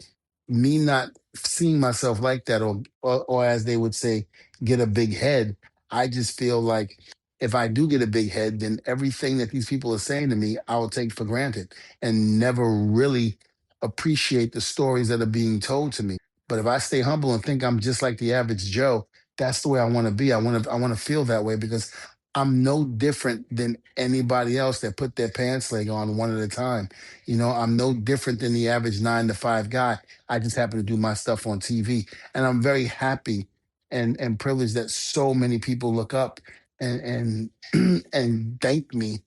me not seeing myself like that, or as they would say, get a big head. I just feel like if I do get a big head, then everything that these people are saying to me, I will take for granted and never really appreciate the stories that are being told to me. But if I stay humble and think I'm just like the average Joe, that's the way I want to be. I want to feel that way because I'm no different than anybody else that put their pants leg on one at a time. I'm no different than the average 9 to 5 guy. I just happen to do my stuff on TV. And I'm very happy and privileged that so many people look up and thank me,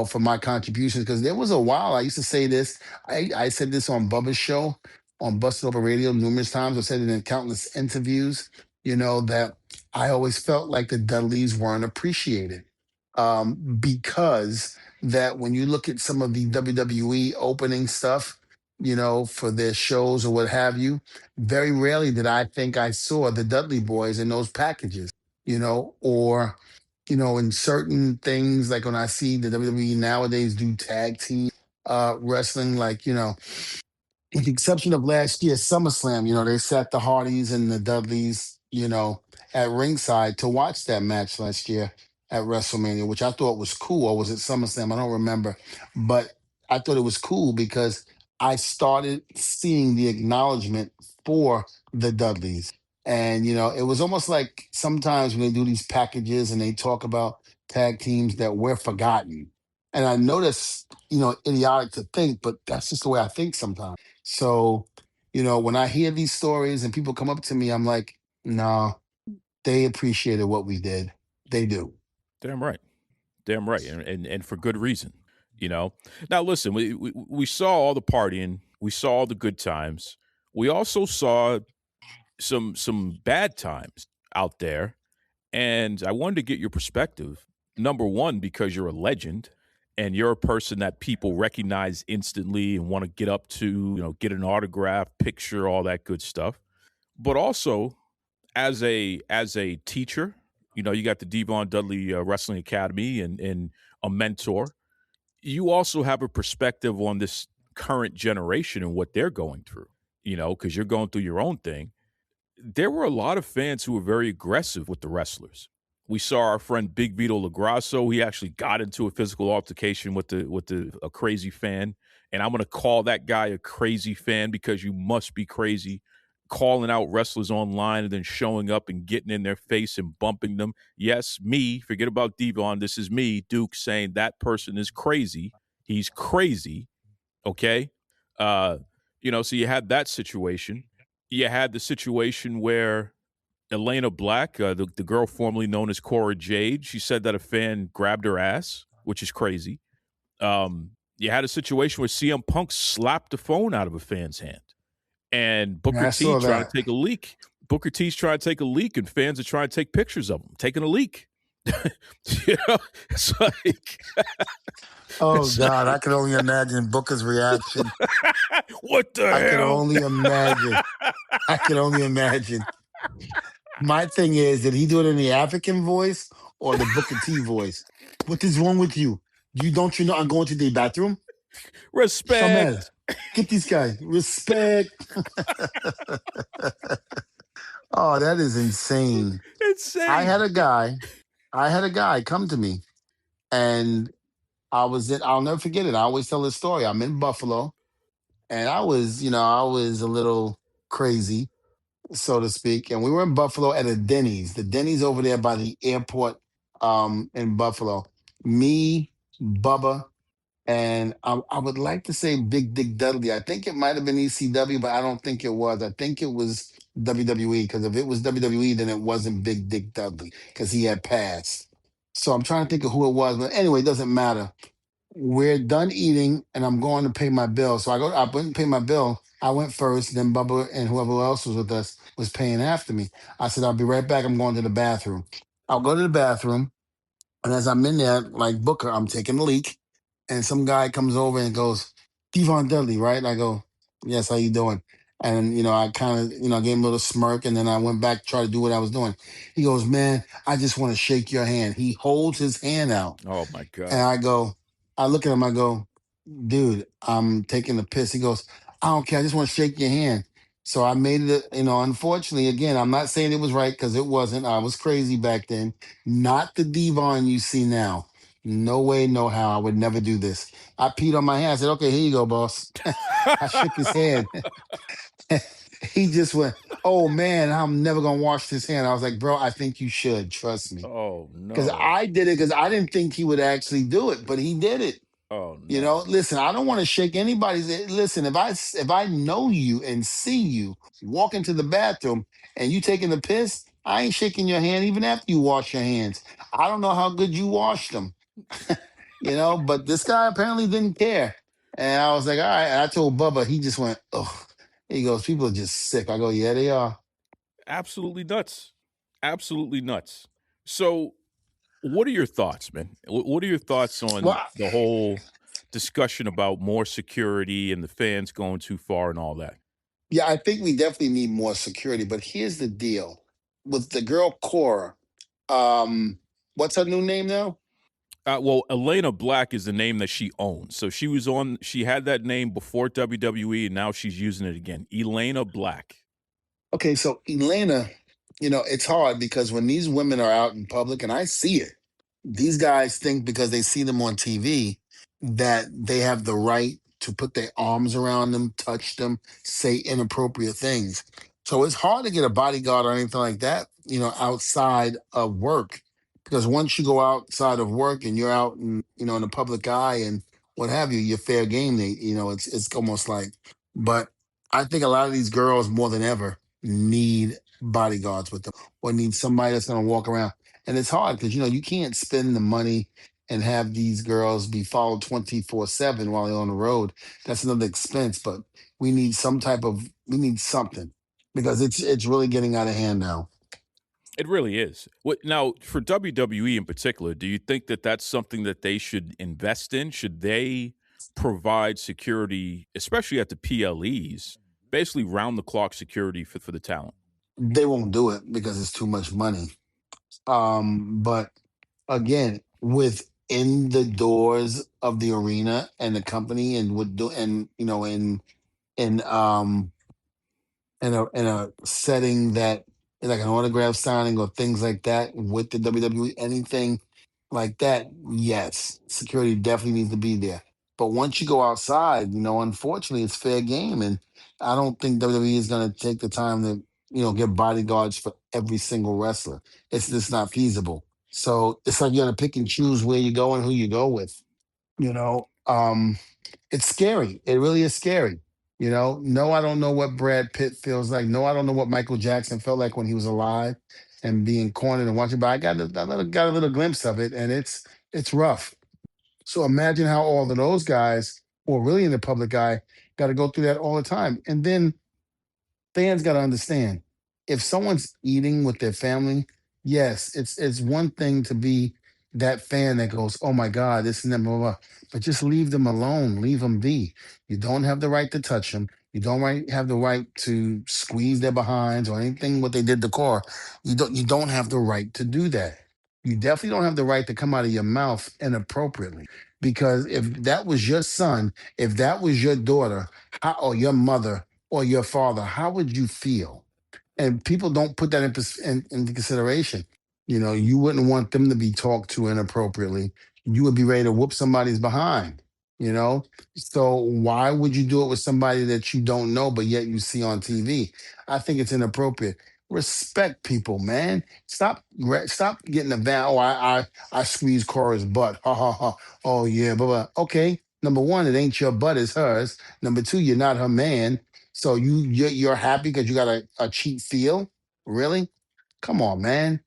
for my contributions. Because there was a while I used to say this. I said this on Bubba's show, on Busted Open Radio numerous times. I said it in countless interviews. That I always felt like the Dudleys weren't appreciated, because that when you look at some of the WWE opening stuff, for their shows or what have you, very rarely did I think I saw the Dudley Boys in those packages, or in certain things, like when I see the WWE nowadays do tag team wrestling, like, with the exception of last year's SummerSlam, they sat the Hardys and the Dudleys, at ringside to watch that match last year at WrestleMania, which I thought was cool. Or was it SummerSlam? I don't remember. But I thought it was cool because I started seeing the acknowledgement for the Dudleys. And, it was almost like sometimes when they do these packages and they talk about tag teams that we're forgotten. And I know that's, idiotic to think, but that's just the way I think sometimes. So, when I hear these stories and people come up to me, I'm like, no, they appreciated what we did. They do. Damn right. Damn right. And for good reason, Now, listen, we saw all the partying. We saw all the good times. We also saw some bad times out there. And I wanted to get your perspective. Number one, because you're a legend and you're a person that people recognize instantly and want to get up to, get an autograph, picture, all that good stuff. But also as a teacher, you got the Devon Dudley Wrestling Academy and a mentor. You also have a perspective on this current generation and what they're going through, because you're going through your own thing. There were a lot of fans who were very aggressive with the wrestlers. We saw our friend Big Vito LaGrasso. He actually got into a physical altercation with a crazy fan. And I'm going to call that guy a crazy fan because you must be crazy calling out wrestlers online and then showing up and getting in their face and bumping them. Yes, me, forget about Devon. This is me, Duke, saying that person is crazy. He's crazy. Okay. So you had that situation. You had the situation where Elena Black, the girl formerly known as Cora Jade, she said that a fan grabbed her ass, which is crazy. You had a situation where CM Punk slapped the phone out of a fan's hand. And Booker T trying to take a leak. Booker T's trying to take a leak, and fans are trying to take pictures of him taking a leak. It's like, God, I can only imagine Booker's reaction. What the hell? I can only imagine. My thing is, did he do it in the African voice or the Booker T voice? What is wrong with you? Don't you know I'm going to the bathroom? Respect. Get these guys. Respect. Oh, that is insane. Insane. I had a guy come to me, and I'll never forget it. I always tell this story. I'm in Buffalo, and I was a little crazy, so to speak. And we were in Buffalo at a Denny's. The Denny's over there by the airport in Buffalo. Me, Bubba, and I would like to say Big Dick Dudley. I think it might have been ECW, but I don't think it was. I think it was WWE, because if it was WWE, then it wasn't Big Dick Dudley because he had passed. So I'm trying to think of who it was. But anyway, it doesn't matter. We're done eating, and I'm going to pay my bill. So I went and pay my bill. I went first, then Bubba and whoever else was with us was paying after me. I said, I'll be right back. I'm going to the bathroom. I'll go to the bathroom. And as I'm in there, like Booker, I'm taking a leak. And some guy comes over and goes, Devon Dudley, right? And I go, yes, how you doing? And, I kind of, gave him a little smirk. And then I went back to try to do what I was doing. He goes, man, I just want to shake your hand. He holds his hand out. Oh, my God. And I look at him, I go, dude, I'm taking a piss. He goes, I don't care. I just want to shake your hand. So I made it, unfortunately, again, I'm not saying it was right because it wasn't. I was crazy back then. Not the Devon you see now. No way, no how. I would never do this. I peed on my hand. I said, okay, here you go, boss. I shook his hand. He just went, oh, man, I'm never going to wash this hand. I was like, bro, I think you should. Trust me. Oh, no. Because I did it because I didn't think he would actually do it, but he did it. Oh, no. Listen, I don't want to shake anybody's. Listen, if I know you and see you walk into the bathroom and you taking a piss, I ain't shaking your hand even after you wash your hands. I don't know how good you washed them, but this guy apparently didn't care. And I was like, all right. And I told Bubba, he just went, oh, he goes, people are just sick. I go, yeah, they are. Absolutely nuts. Absolutely nuts. So what are your thoughts, man? What are your thoughts on the whole discussion about more security and the fans going too far and all that? Yeah, I think we definitely need more security. But here's the deal. With the girl Cora, what's her new name now? Well, Elena Black is the name that she owns. So she had that name before WWE, and now she's using it again. Elena Black. Okay, so Elena, It's hard because when these women are out in public, and I see it, these guys think because they see them on TV that they have the right to put their arms around them, touch them, say inappropriate things. So it's hard to get a bodyguard or anything like that, outside of work. Because once you go outside of work and you're out in the public eye and what have you, you're fair game. It's almost like, but I think a lot of these girls more than ever need bodyguards with them or need somebody that's going to walk around. And it's hard because, you can't spend the money and have these girls be followed 24/7 while they're on the road. That's another expense, but we need something because it's really getting out of hand now. It really is. Now, for WWE in particular, do you think that that's something that they should invest in? Should they provide security, especially at the PLEs, basically round the clock security for the talent? They won't do it because it's too much money. But again, within the doors of the arena and the company and would do and in in a setting that like an autograph signing or things like that with the WWE, anything like that, yes, security definitely needs to be there. But once you go outside, unfortunately, it's fair game, and I don't think WWE is going to take the time to get bodyguards for every single wrestler. It's just not feasible. So it's like you got to pick and choose where you go and who you go with. You know, um, it's scary. It really is scary. No, I don't know what Brad Pitt feels like. No, I don't know what Michael Jackson felt like when he was alive and being cornered and watching. But got a little glimpse of it, and it's rough. So imagine how all of those guys, who are really in the public eye, got to go through that all the time. And then fans got to understand if someone's eating with their family, yes, it's one thing to be that fan that goes, oh my God, this and that, blah, blah, blah. But just leave them alone, leave them be. You don't have the right to touch them. You don't have the right to squeeze their behinds or anything what they did to Cora. You don't have the right to do that. You definitely don't have the right to come out of your mouth inappropriately. Because if that was your son, if that was your daughter, or your mother, or your father, how would you feel? And people don't put that into consideration. You wouldn't want them to be talked to inappropriately. You would be ready to whoop somebody's behind, you know? So why would you do it with somebody that you don't know, but yet you see on TV? I think it's inappropriate. Respect people, man. Stop getting a van. Oh, I squeeze Cora's butt. Ha ha ha. Oh yeah, blah blah. Okay. Number one, it ain't your butt, it's hers. Number two, you're not her man. So you're happy because you got a cheap feel? Really? Come on, man.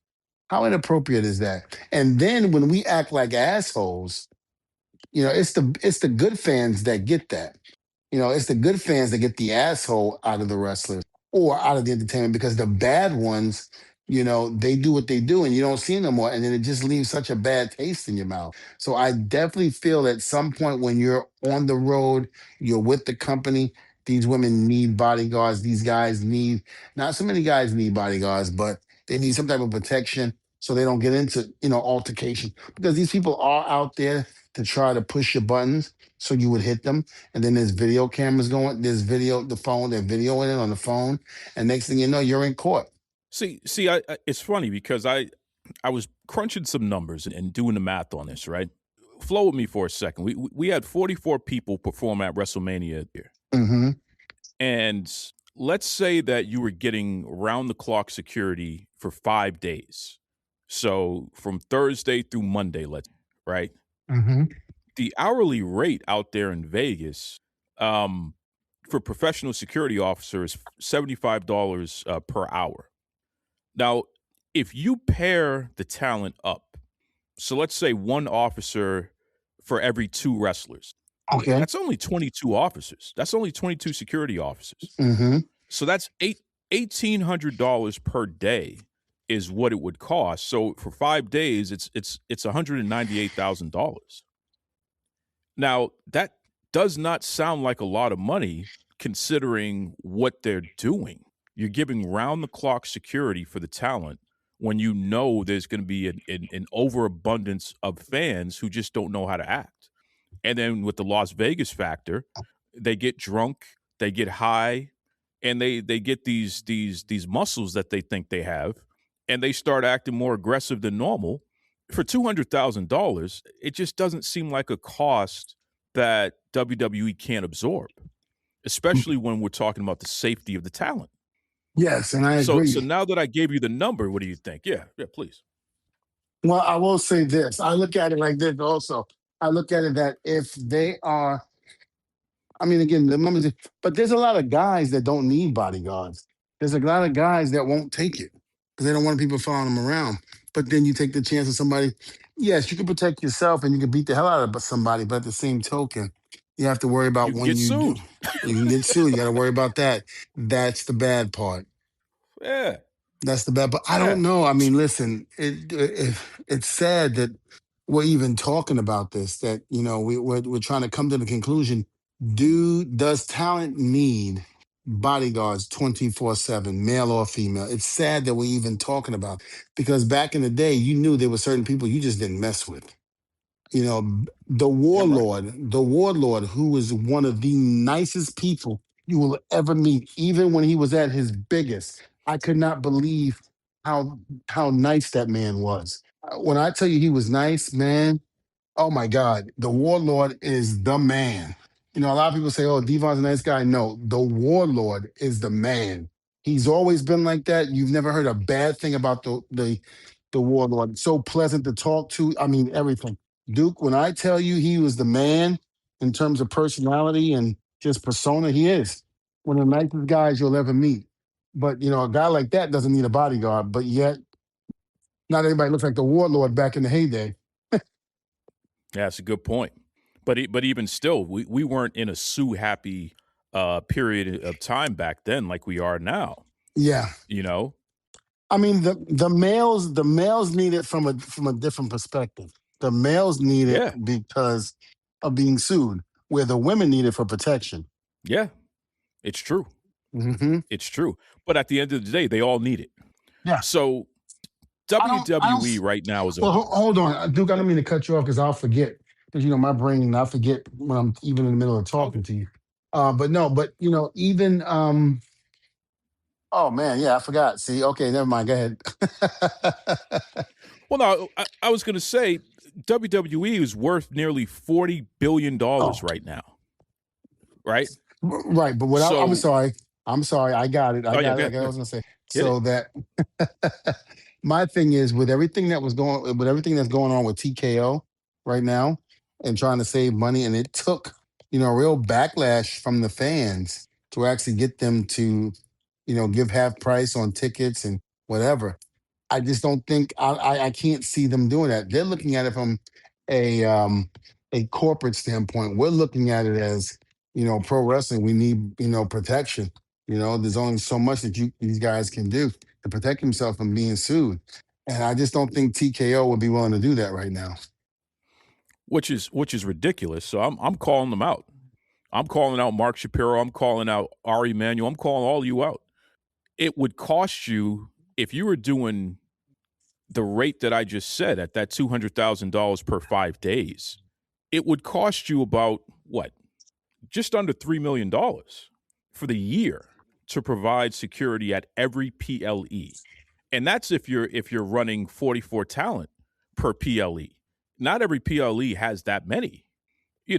How inappropriate is that? And then when we act like assholes, it's the good fans that get that. It's the good fans that get the asshole out of the wrestlers or out of the entertainment because the bad ones, they do what they do and you don't see them more. And then it just leaves such a bad taste in your mouth. So I definitely feel at some point when you're on the road, you're with the company, these women need bodyguards. These guys need, not so many guys need bodyguards, but they need some type of protection so they don't get into, altercation because these people are out there to try to push your buttons so you would hit them. And then there's video cameras going, there's video, the phone, they're videoing it on the phone. And next thing you know, you're in court. See, it's funny because I was crunching some numbers and doing the math on this, right? Flow with me for a second. We had 44 people perform at WrestleMania here. Mm-hmm. And let's say that you were getting round-the-clock security for 5 days. So from Thursday through Monday, right? Mm-hmm. The hourly rate out there in Vegas for professional security officers is $75 per hour. Now, if you pair the talent up, so let's say one officer for every 2 wrestlers. Okay. That's only 22 officers. That's only 22 security officers. Mm-hmm. So that's $1,800 per day is what it would cost. So for 5 days, it's $198,000. Now, that does not sound like a lot of money considering what they're doing. You're giving round-the-clock security for the talent when you know there's going to be an overabundance of fans who just don't know how to act. And then with the Las Vegas factor, they get drunk, they get high, and they get these muscles that they think they have, and they start acting more aggressive than normal. For $200,000, it just doesn't seem like a cost that WWE can't absorb, especially when we're talking about the safety of the talent. Yes, and I So agree. now that I gave you the number, what do you think? Yeah, please. Well, I will say this. I look at it like this also. I look at it that if they are, I mean, again, the numbers, but there's a lot of guys that don't need bodyguards. There's a lot of guys that won't take it because they don't want people following them around. But then you take the chance of somebody. Yes, you can protect yourself and you can beat the hell out of somebody, but at the same token, you have to worry You about can when get you do. sued. You can get sued. You got to worry about that. That's the bad part. Yeah. That's the bad. But I Yeah. don't know. I mean, listen, it's sad that we're even talking about this. That we're trying to come to the conclusion. Does talent need bodyguards 24/7, male or female? It's sad that we're even talking about because back in the day, you knew there were certain people you just didn't mess with. The Yeah, right. warlord, who was one of the nicest people you will ever meet, even when he was at his biggest. I could not believe how nice that man was. When I tell you he was nice, man, oh my God, the warlord is the man. A lot of people say, "Oh, Devon's a nice guy." No, the warlord is the man. He's always been like that. You've never heard a bad thing about the warlord. So pleasant to talk to. I mean, everything. Duke, when I tell you he was the man in terms of personality and just persona, he is one of the nicest guys you'll ever meet. But a guy like that doesn't need a bodyguard. But yet, not everybody looks like the warlord back in the heyday. Yeah, that's a good point. But even still, we weren't in a sue happy period of time back then like we are now. Yeah. You know, I mean, the males need it from a different perspective. The males need it yeah, because of being sued, where the women need it for protection. yeah, it's true. Hmm. It's true. But at the end of the day, they all need it. Yeah, So I don't. WWE right now is Well, a hold on, Duke. I don't mean to cut you off because I'll forget because my brain. I forget when I'm even in the middle of talking okay. to you. But no, but even. Oh man, yeah, I forgot. See, okay, never mind. Go ahead. Well, no, I was going to say WWE is worth nearly $40 billion Oh, right now, right? right. But what I'm So, sorry. I'm sorry. I got it. I oh yeah, got go it. ahead, I go was ahead. gonna say Hit it. so that my thing is with everything that's going on with TKO right now and trying to save money, and it took a real backlash from the fans to actually get them to give half price on tickets and whatever. I just don't think I can't see them doing that. They're looking at it from a um, a corporate standpoint. We're looking at it as pro wrestling. We need protection. There's only so much that these guys can do to protect themselves from being sued, and I just don't think TKO would be willing to do that right now. Which is ridiculous. So I'm calling them out. I'm calling out Mark Shapiro. I'm calling out Ari Emanuel. I'm calling all you out. It would cost you if you were doing the rate that I just said at that $200,000 per 5 days. It would cost you about what? Just under $3 million for the year to provide security at every PLE. And that's if you're running 44 talent per PLE. Not every PLE has that many.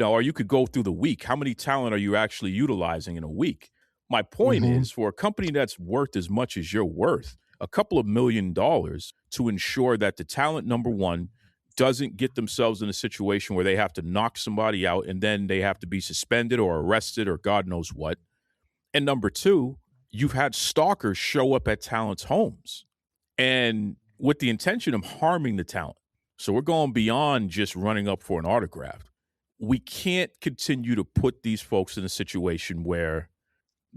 Or you could go through the week. How many talent are you actually utilizing in a week? My point Hmm. is for a company that's worth as much as you're worth, a couple of $1 million to ensure that the talent, number one, doesn't get themselves in a situation where they have to knock somebody out and then they have to be suspended or arrested or God knows what. And number two, you've had stalkers show up at talent's homes and with the intention of harming the talent. So we're going beyond just running up for an autograph. We can't continue to put these folks in a situation where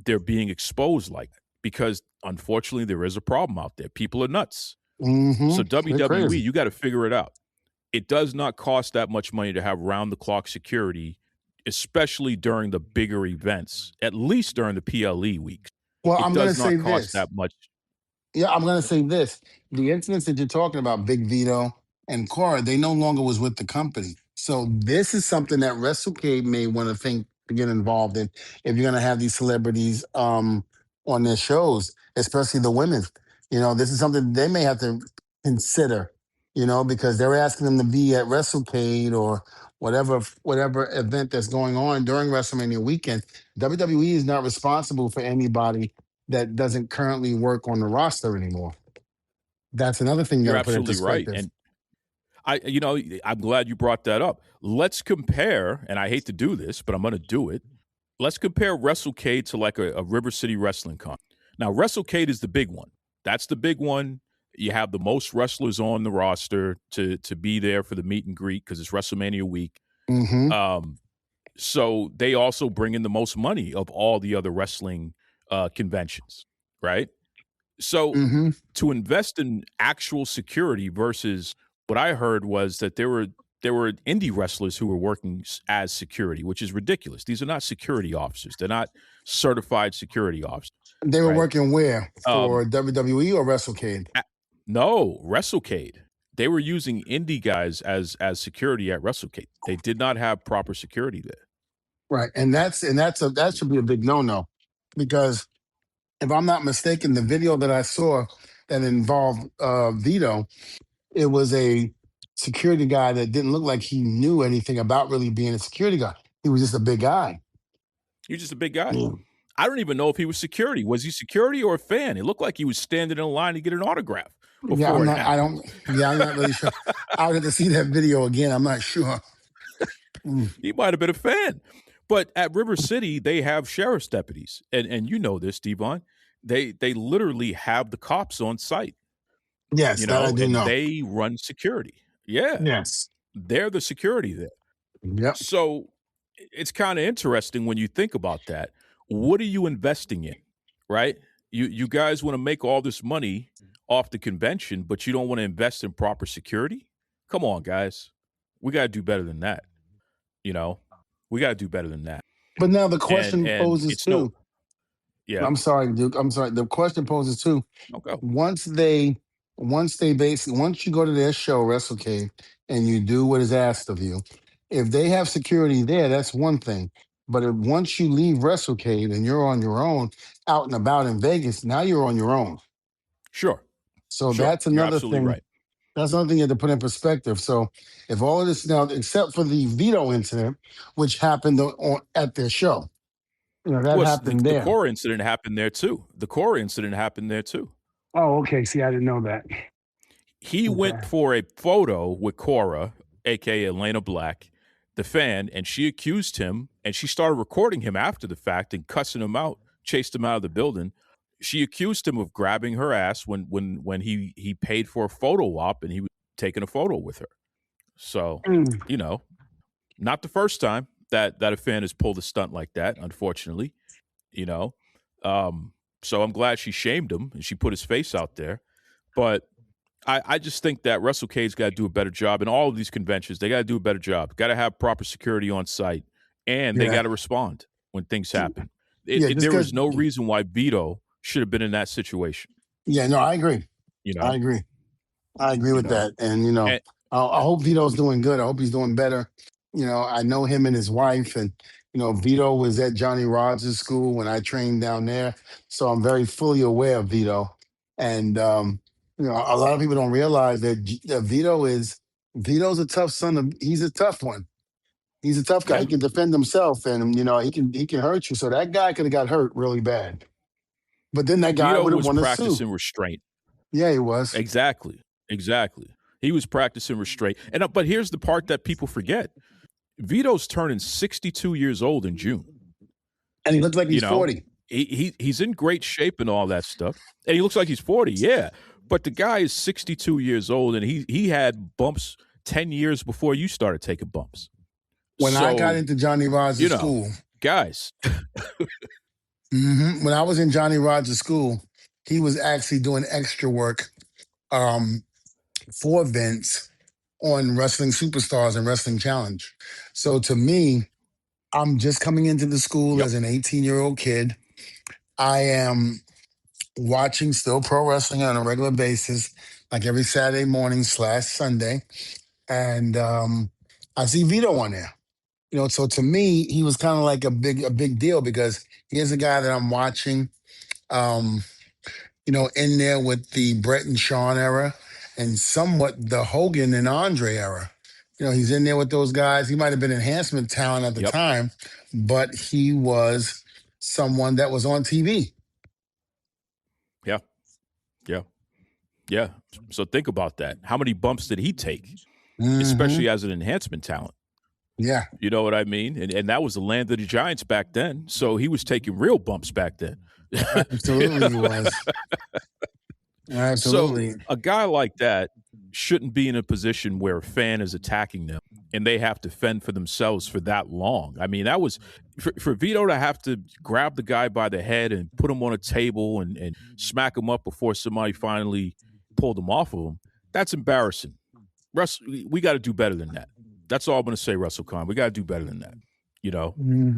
they're being exposed like that because unfortunately there is a problem out there. People are nuts. Hmm. So They're WWE, crazy. you got to figure it out. It does not cost that much money to have round the clock security, especially during the bigger events, at least during the PLE weeks. Well, It I'm gonna does say not cost this. that much. Yeah, I'm going to say this. The incidents that you're talking about, Big Vito and Cora, they no longer was with the company. So this is something that WrestleCade may want to think to get involved in if you're going to have these celebrities on their shows, especially the women. This is something they may have to consider, because they're asking them to be at WrestleCade or whatever event that's going on during WrestleMania weekend. WWE is not responsible for anybody that doesn't currently work on the roster anymore. That's another thing you You're got to put in absolutely right. perspective. And I'm glad you brought that up. Let's compare, and I hate to do this, but I'm going to do it. Let's compare WrestleCade to like a River City Wrestling Con. Now, WrestleCade is the big one. That's the big one. You have the most wrestlers on the roster to be there for the meet and greet because it's WrestleMania week. Mm-hmm. So they also bring in the most money of all the other wrestling conventions, right? So Mm-hmm. to invest in actual security versus what I heard was that there were indie wrestlers who were working as security, which is ridiculous. These are not security officers. They're not certified security officers. They were right? working where? For WWE or WrestleCade? No, WrestleCade. They were using indie guys as security at WrestleCade. They did not have proper security there. Right, and that should be a big no-no, because if I'm not mistaken, the video that I saw that involved Vito, it was a security guy that didn't look like he knew anything about really being a security guy. He was just a big guy. He was just a big guy. Yeah. I don't even know if he was security. Was he security or a fan? It looked like he was standing in line to get an autograph. I'm not really sure. I would have to see that video again. I'm not sure. He might have been a fan. But at River City, they have sheriff's deputies. And you know this, Devon. They literally have the cops on site. Yes, that I do know. They run security. Yeah. Yes. They're the security there. Yep. So it's kind of interesting when you think about that. What are you investing in, right? You guys want to make all this money off the convention, but you don't want to invest in proper security? Come on, guys. We got to do better than that. We got to do better than that. But now the question poses too. Yeah. I'm sorry, Duke. I'm sorry. The question poses too. Okay. Once you go to their show, WrestleCade, and you do what is asked of you, if they have security there, that's one thing. But once you leave WrestleCade and you're on your own, out and about in Vegas, now you're on your own. Sure. So that's another thing. Right. That's another thing you have to put in perspective. So if all of this now, except for the Vito incident, which happened at their show, happened there. The core incident happened there too. Oh, okay. See, I didn't know that. He went for a photo with Cora, a.k.a. Elena Black, the fan, and she accused him, and she started recording him after the fact and cussing him out, chased him out of the building. She accused him of grabbing her ass when he paid for a photo op and he was taking a photo with her. So, not the first time that a fan has pulled a stunt like that, unfortunately, so I'm glad she shamed him and she put his face out there. But I just think that WrestleCade's got to do a better job. In all of these conventions, they got to do a better job. Got to have proper security on site, and they got to respond when things happen. There was no reason why Vito should have been in that situation. Yeah, no, I agree. I agree with that. And, I hope Vito's doing good. I hope he's doing better. I know him and his wife, and, Vito was at Johnny Rogers' school when I trained down there. So I'm very fully aware of Vito. And, a lot of people don't realize that Vito's a tough son. He's a tough one. He's a tough guy. Yeah. He can defend himself, and, he can hurt you. So that guy could have got hurt really bad. But then that guy would have won a suit. Practicing restraint. Yeah, he was. Exactly. He was practicing restraint. But here's the part that people forget. Vito's turning 62 years old in June. And he looks like he's 40. He's in great shape and all that stuff. And he looks like he's 40, yeah. But the guy is 62 years old, and he had bumps 10 years before you started taking bumps. When I got into Johnny Rogers' school. Guys. When I was in Johnny Rogers' school, he was actually doing extra work for Vince on Wrestling Superstars and Wrestling Challenge. So to me, I'm just coming into the school as an 18-year-old kid. I am watching still pro wrestling on a regular basis, like every Saturday morning / Sunday. And I see Vito on there. So to me, he was kind of like a big deal, because here's a guy that I'm watching. in there with the Brett and Shawn era and somewhat the Hogan and Andre era. He's in there with those guys. He might have been enhancement talent at the Yep. time, but he was someone that was on TV. Yeah. Yeah. Yeah. So think about that. How many bumps did he take, especially as an enhancement talent? Yeah. You know what I mean? And that was the land of the Giants back then. So he was taking real bumps back then. Absolutely he was. Absolutely. So a guy like that shouldn't be in a position where a fan is attacking them and they have to fend for themselves for that long. I mean, that was for Vito to have to grab the guy by the head and put him on a table and smack him up before somebody finally pulled him off of him. That's embarrassing. We got to do better than that. That's all I'm going to say, WrestleCon. We got to do better than that.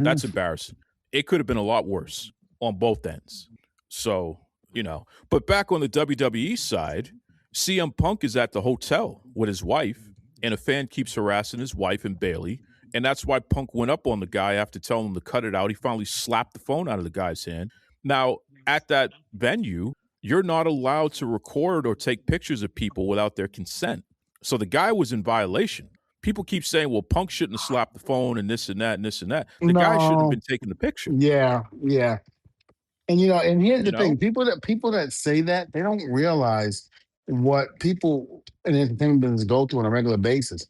That's embarrassing. It could have been a lot worse on both ends. So, but back on the WWE side, CM Punk is at the hotel with his wife, and a fan keeps harassing his wife and Bailey. And that's why Punk went up on the guy after telling him to cut it out. He finally slapped the phone out of the guy's hand. Now, at that venue, you're not allowed to record or take pictures of people without their consent. So the guy was in violation. People keep saying, well, Punk shouldn't have slapped the phone and this and that and this and that. The guy shouldn't have been taking the picture. Yeah, yeah. And and here's the thing: people that say that, they don't realize what people in the entertainment business go through on a regular basis.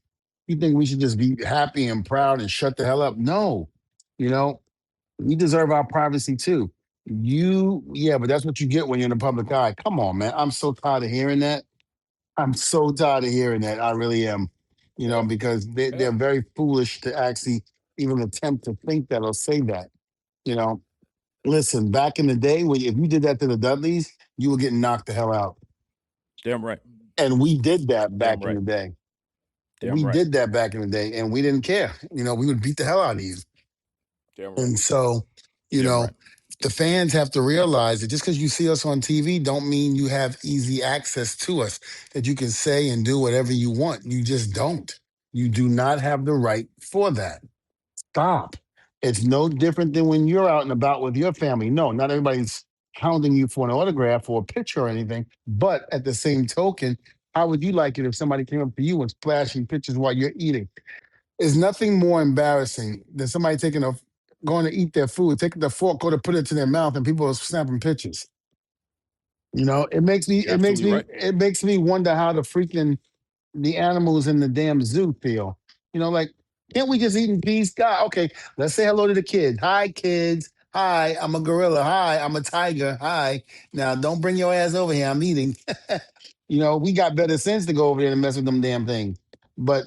You think we should just be happy and proud and shut the hell up? No, we deserve our privacy too. But that's what you get when you're in the public eye. Come on, man. I'm so tired of hearing that. I'm so tired of hearing that. I really am. Because they're very foolish to actually even attempt to think that or say that. Listen, back in the day, if you did that to the Dudleys, you were getting knocked the hell out. Damn right. And we did that back in the day. Did that back in the day, and we didn't care. We would beat the hell out of you. Damn right. And so, the fans have to realize that just because you see us on TV don't mean you have easy access to us, that you can say and do whatever you want. You just don't. You do not have the right for that. Stop. It's no different than when you're out and about with your family. No, not everybody's hounding you for an autograph or a picture or anything. But at the same token, how would you like it if somebody came up to you and splashing pictures while you're eating? There's nothing more embarrassing than somebody going to eat their food, taking the fork, go to put it to their mouth, and people are snapping pictures. It makes me wonder how the animals in the damn zoo feel. Can't we just eat in peace? God, okay, let's say hello to the kids. Hi, kids. Hi, I'm a gorilla. Hi, I'm a tiger. Hi. Now, don't bring your ass over here. I'm eating. We got better sense to go over there and mess with them damn things. But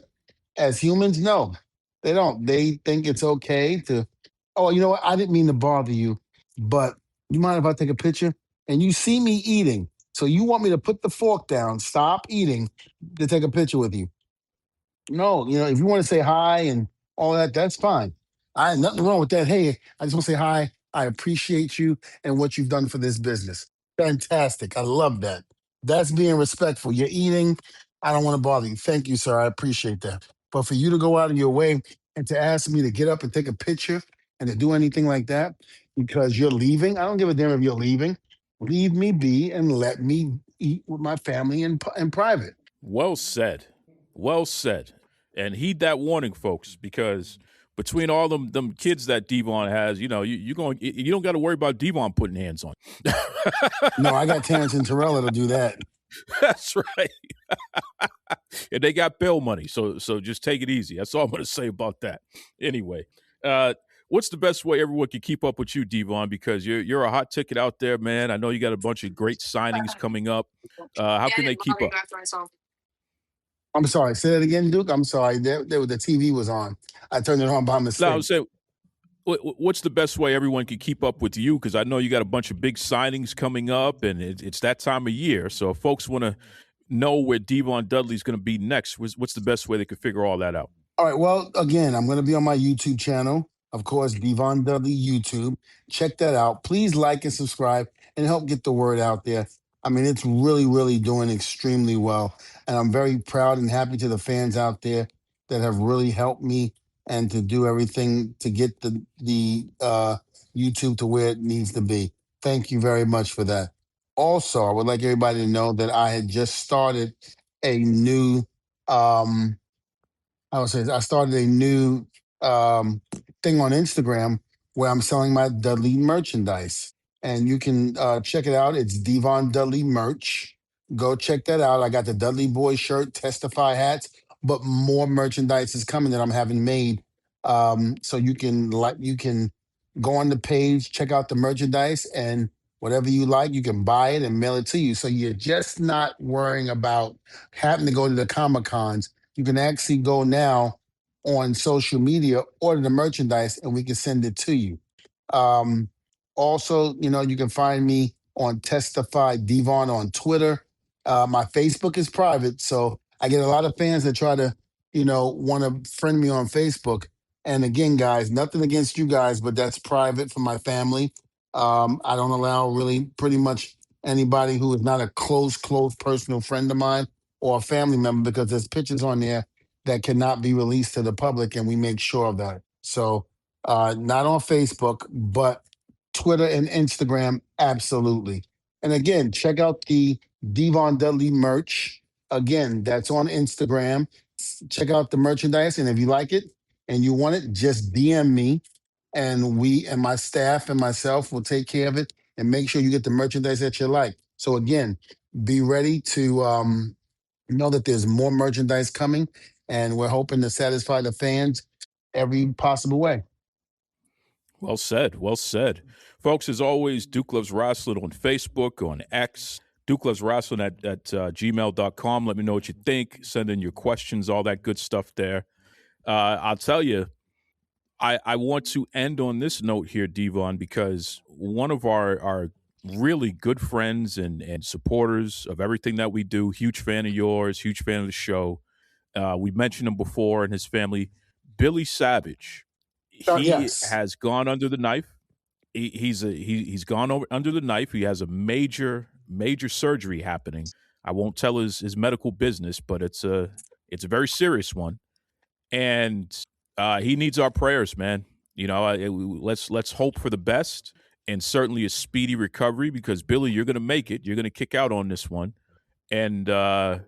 as humans, no, they don't. They think it's okay to, oh, you know what? I didn't mean to bother you, but you mind if I take a picture? And you see me eating. So you want me to put the fork down, stop eating, to take a picture with you. No, if you want to say hi and all that, that's fine. I have nothing wrong with that. Hey, I just want to say hi. I appreciate you and what you've done for this business. Fantastic. I love that. That's being respectful. You're eating. I don't want to bother you. Thank you, sir. I appreciate that. But for you to go out of your way and to ask me to get up and take a picture and to do anything like that because you're leaving, I don't give a damn if you're leaving. Leave me be and let me eat with my family in private. Well said. Well said. And heed that warning, folks, because between all them kids that Devon has, you don't got to worry about Devon putting hands on. No, I got Terrence and Terrell that'll do that. That's right. And they got bail money, so just take it easy. That's all I'm going to say about that. Anyway, what's the best way everyone can keep up with you, Devon? Because you're a hot ticket out there, man. I know you got a bunch of great signings coming up. How can they keep up? I'm sorry. Say that again, Duke. I'm sorry. The TV was on. I turned it on by mistake. No, I was saying, what's the best way everyone can keep up with you? Because I know you got a bunch of big signings coming up, and it's that time of year. So if folks want to know where Devon Dudley's going to be next, what's the best way they could figure all that out? All right. Well, again, I'm going to be on my YouTube channel. Of course, Devon Dudley YouTube. Check that out. Please like and subscribe and help get the word out there. I mean, it's really, really doing extremely well. And I'm very proud and happy to the fans out there that have really helped me and to do everything to get the YouTube to where it needs to be. Thank you very much for that. Also, I would like everybody to know that I had just started a new um I would say I started a new um, thing on Instagram where I'm selling my Dudley merchandise, and you can check it out. It's Devon Dudley merch. Go check that out. I got the Dudley Boy shirt, Testify hats, but more merchandise is coming that I'm having made. So you can go on the page, check out the merchandise, and whatever you like, you can buy it and mail it to you. So you're just not worrying about having to go to the Comic Cons. You can actually go now on social media, order the merchandise, and we can send it to you. Um, Also, you can find me on Testify Devon on Twitter. My Facebook is private, so I get a lot of fans that try to, want to friend me on Facebook. And again, guys, nothing against you guys, but that's private for my family. I don't allow really pretty much anybody who is not a close personal friend of mine or a family member because there's pictures on there that cannot be released to the public, and we make sure of that. So, not on Facebook, but Twitter and Instagram, absolutely. And again, check out the Devon Dudley merch. Again, that's on Instagram. Check out the merchandise, and if you like it and you want it, just DM me, and we and my staff and myself will take care of it and make sure you get the merchandise that you like. So again, be ready to know that there's more merchandise coming, and we're hoping to satisfy the fans every possible way. Well said. Well said. Folks, as always, Duke Loves Wrestling on Facebook, on X, Duke Loves Wrestling at gmail.com. Let me know what you think. Send in your questions, all that good stuff there. I'll tell you, I want to end on this note here, Devon, because one of our really good friends and supporters of everything that we do, huge fan of yours, huge fan of the show. We mentioned him before and his family, Billy Savage. He Yes. has gone under the knife. He's gone under the knife. He has a major surgery happening. I won't tell his medical business, but it's a very serious one, and he needs our prayers, man. Let's hope for the best and certainly a speedy recovery, because Billy, you're going to make it. You're going to kick out on this one, and I'll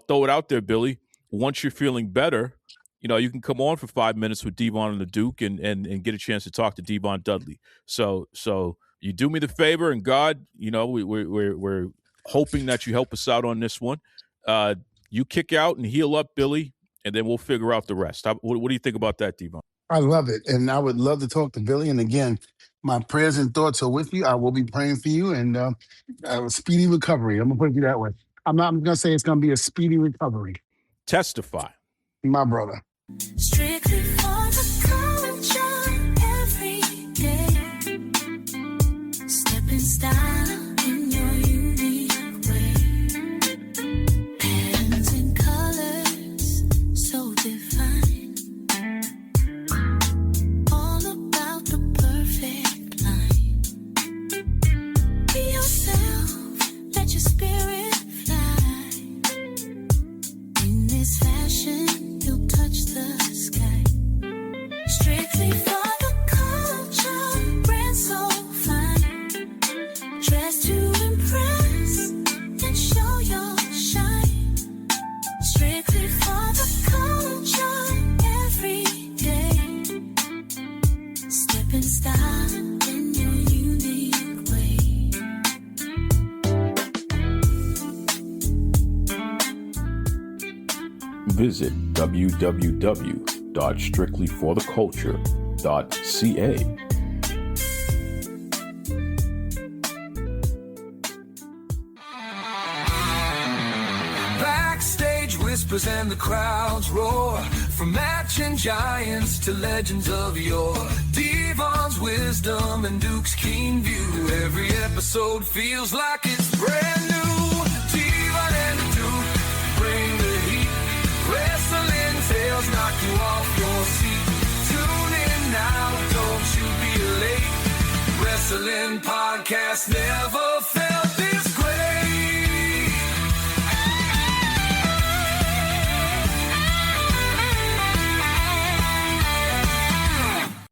throw it out there, Billy. Once you're feeling better, you can come on for 5 minutes with Devon and the Duke and get a chance to talk to Devon Dudley. So you do me the favor, and God, we're hoping that you help us out on this one. You kick out and heal up, Billy, and then we'll figure out the rest. What do you think about that, Devon? I love it, and I would love to talk to Billy. And again, my prayers and thoughts are with you. I will be praying for you, and a speedy recovery. I'm gonna put it that way. I'm gonna say it's gonna be a speedy recovery. Testify, my brother. Strictly for the culture every day. Stepping style in your unique way. Patterns and colors so divine. All about the perfect line. Be yourself, let your spirit fly. In this fashion, you'll touch the sky. Strictly for the culture, brand so fine. Dress to impress and show your shine. Strictly for the culture, every day. Step in style in your unique way. Visit www.strictlyfortheculture.ca. Backstage whispers and the crowds roar. From matching giants to legends of yore. Devon's wisdom and Duke's keen view. Every episode feels like it's brand new. Devon and the Duke bring the heat. Wrestling tales knock you off your seat. Tune in now, don't you be late. Wrestling podcast never